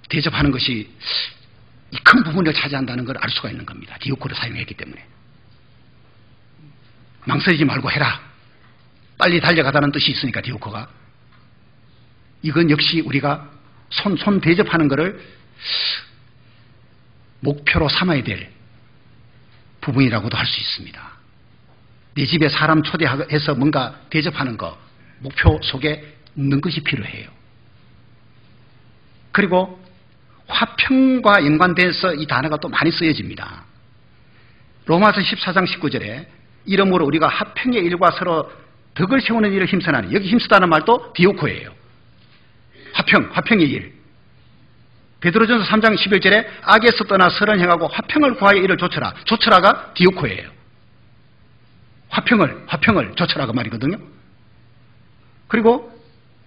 대접하는 것이 이 큰 부분을 차지한다는 걸 알 수가 있는 겁니다. 디오코를 사용했기 때문에. 망설이지 말고 해라. 빨리 달려가다는 뜻이 있으니까 디오코가. 이건 역시 우리가 손 대접하는 것을 목표로 삼아야 될 부분이라고도 할 수 있습니다. 내 집에 사람 초대해서 뭔가 대접하는 거 목표 속에 넣는 것이 필요해요. 그리고 화평과 연관돼서 이 단어가 또 많이 쓰여집니다. 로마서 14장 19절에 이러므로 우리가 화평의 일과 서로 덕을 세우는 일을 힘쓰나니, 여기 힘쓰다는 말도 디오코예요. 화평의 일. 베드로전서 3장 11절에 악에서 떠나 선을 행하고 화평을 구하여 이를 조처라. 조처라가 디오코예요. 화평을 조처라가 말이거든요. 그리고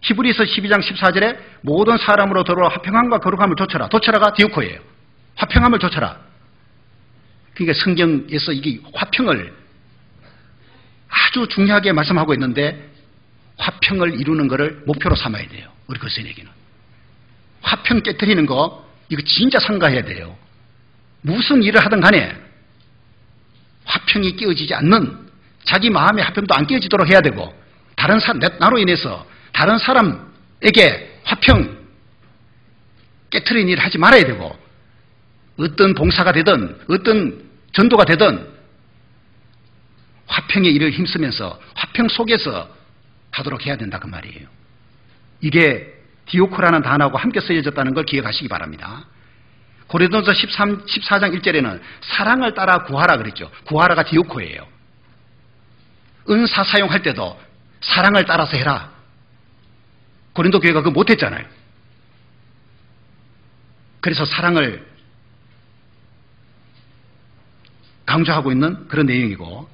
히브리서 12장 14절에 모든 사람으로 더불어 화평함과 거룩함을 조처라. 조처라가 디오코예요. 화평함을 조처라. 그러니까 성경에서 이게 화평을 아주 중요하게 말씀하고 있는데 화평을 이루는 것을 목표로 삼아야 돼요. 우리 그리스도인에게는. 화평 깨뜨리는 거 이거 진짜 삼가해야 돼요. 무슨 일을 하든 간에 화평이 깨어지지 않는, 자기 마음의 화평도 안 깨어지도록 해야 되고, 다른 사람, 나로 인해서 다른 사람에게 화평 깨트리는 일을 하지 말아야 되고, 어떤 봉사가 되든 어떤 전도가 되든 화평의 일을 힘쓰면서 화평 속에서 하도록 해야 된다 그 말이에요. 이게 디오코라는 단어하고 함께 쓰여졌다는 걸 기억하시기 바랍니다. 고린도서 14장 1절에는 사랑을 따라 구하라 그랬죠. 구하라가 디오코예요. 은사 사용할 때도 사랑을 따라서 해라. 고린도 교회가 그거 못했잖아요. 그래서 사랑을 강조하고 있는 그런 내용이고,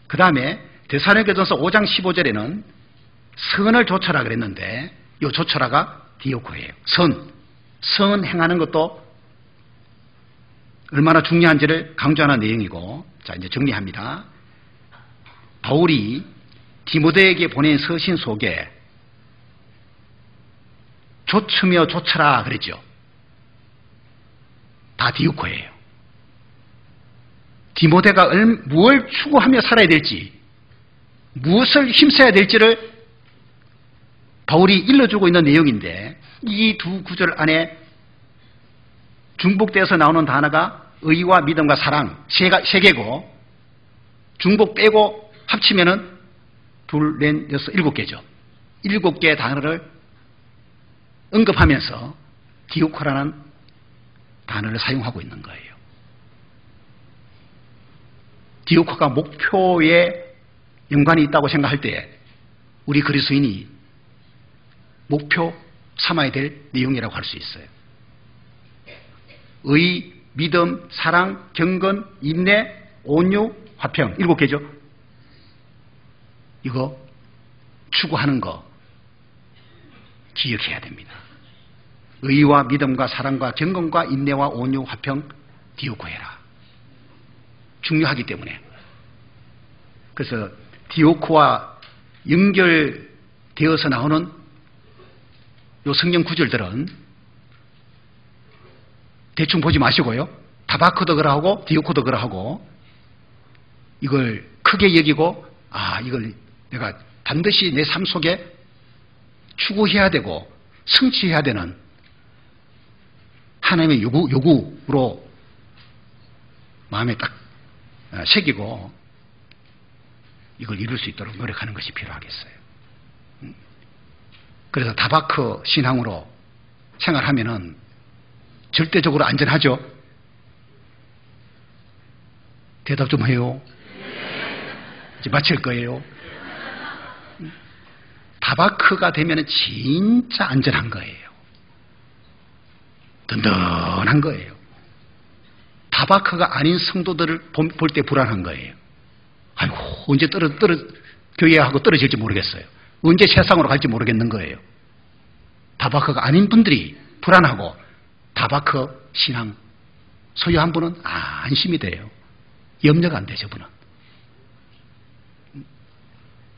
그 다음에 데살로니가전서 5장 15절에는 선을 조처라 그랬는데 이 조처라가 디오코예요. 선 행하는 것도 얼마나 중요한지를 강조하는 내용이고, 자 이제 정리합니다. 바울이 디모데에게 보낸 서신 속에 조처며 조처라 그랬죠. 다 디오코예요. 디모데가 무엇을 추구하며 살아야 될지, 무엇을 힘써야 될지를 바울이 일러주고 있는 내용인데, 이 두 구절 안에 중복되어서 나오는 단어가 의와 믿음과 사랑 세 개고, 중복 빼고 합치면은 둘, 넷, 여섯, 7개죠. 7개의 단어를 언급하면서 디오코라는 단어를 사용하고 있는 거예요. 디오코가 목표에 연관이 있다고 생각할 때 우리 그리스도인이 목표 삼아야 될 내용이라고 할 수 있어요. 의, 믿음, 사랑, 경건, 인내, 온유, 화평. 7개죠. 이거 추구하는 거 기억해야 됩니다. 의와 믿음과 사랑과 경건과 인내와 온유, 화평 디오코해라. 중요하기 때문에. 그래서 디오코와 연결되어서 나오는 요 성경 구절들은 대충 보지 마시고요. 다바크도 그러하고 디오코도 그러하고 이걸 크게 여기고 이걸 내가 반드시 내 삶 속에 추구해야 되고 성취해야 되는 하나님의 요구로 마음에 딱 새기고 이걸 이룰 수 있도록 노력하는 것이 필요하겠어요. 그래서 다바크 신앙으로 생활하면은 절대적으로 안전하죠? 대답 좀 해요. 이제 마칠 거예요. 다바크가 되면은 진짜 안전한 거예요. 든든한 거예요. 다바크가 아닌 성도들을 볼 때 불안한 거예요. 아이고, 언제 교회하고 떨어질지 모르겠어요. 언제 세상으로 갈지 모르겠는 거예요. 다바크가 아닌 분들이 불안하고 다바크 신앙 소유한 분은 안심이 돼요. 염려가 안 되죠, 분은.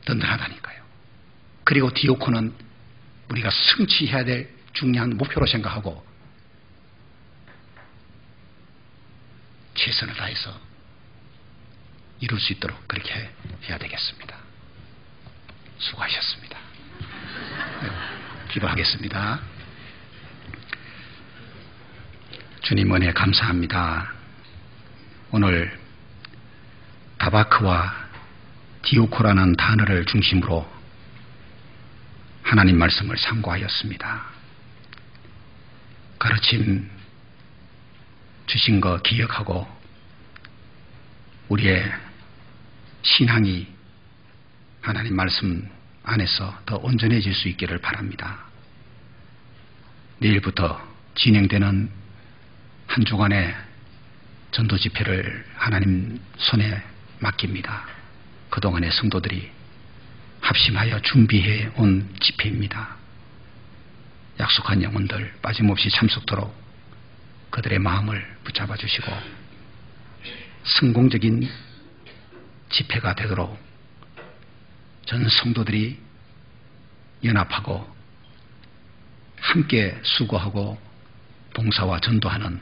든든하다니까요. 그리고 디오코는 우리가 성취해야 될 중요한 목표로 생각하고 최선을 다해서 이룰 수 있도록 그렇게 해야 되겠습니다. 수고하셨습니다. 네, 기도하겠습니다. 주님 은혜 감사합니다. 오늘 다바크와 디오코라는 단어를 중심으로 하나님 말씀을 상고하였습니다. 가르침 주신 거 기억하고 우리의 신앙이 하나님 말씀 안에서 더 온전해질 수 있기를 바랍니다. 내일부터 진행되는 한 주간의 전도 집회를 하나님 손에 맡깁니다. 그동안의 성도들이 합심하여 준비해 온 집회입니다. 약속한 영혼들 빠짐없이 참석토록 그들의 마음을 붙잡아 주시고 성공적인 집회가 되도록 전 성도들이 연합하고 함께 수고하고 봉사와 전도하는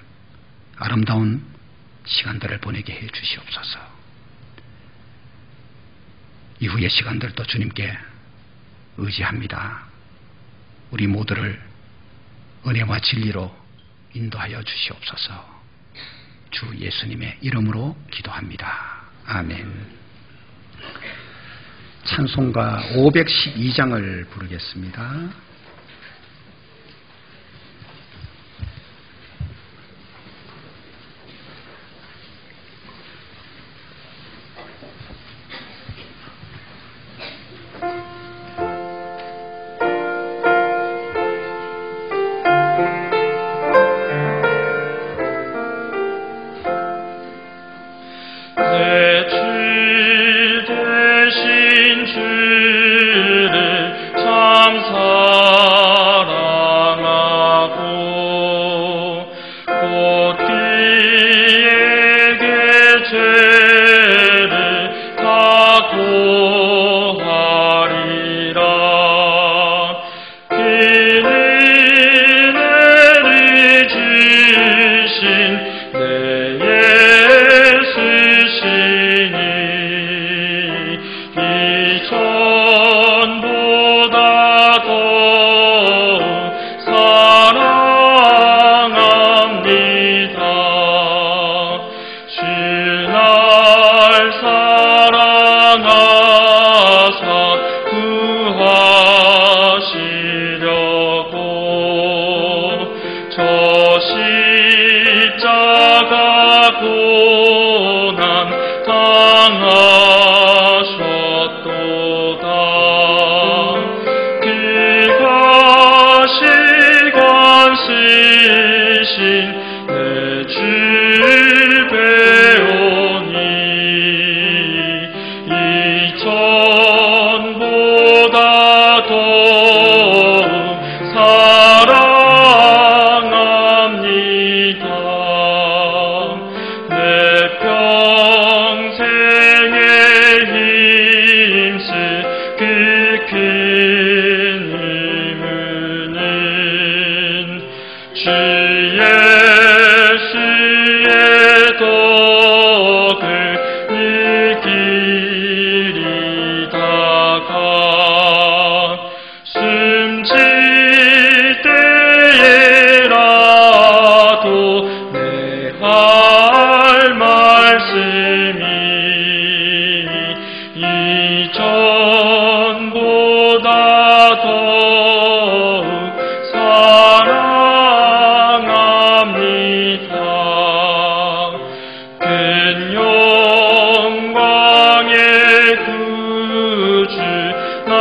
아름다운 시간들을 보내게 해 주시옵소서. 이후의 시간들도 주님께 의지합니다. 우리 모두를 은혜와 진리로 인도하여 주시옵소서. 주 예수님의 이름으로 기도합니다. 아멘. 찬송가 512장을 부르겠습니다. 사랑합니다. 할 말씀이 이전보다 더욱 사랑합니다. 큰 영광의 구주 날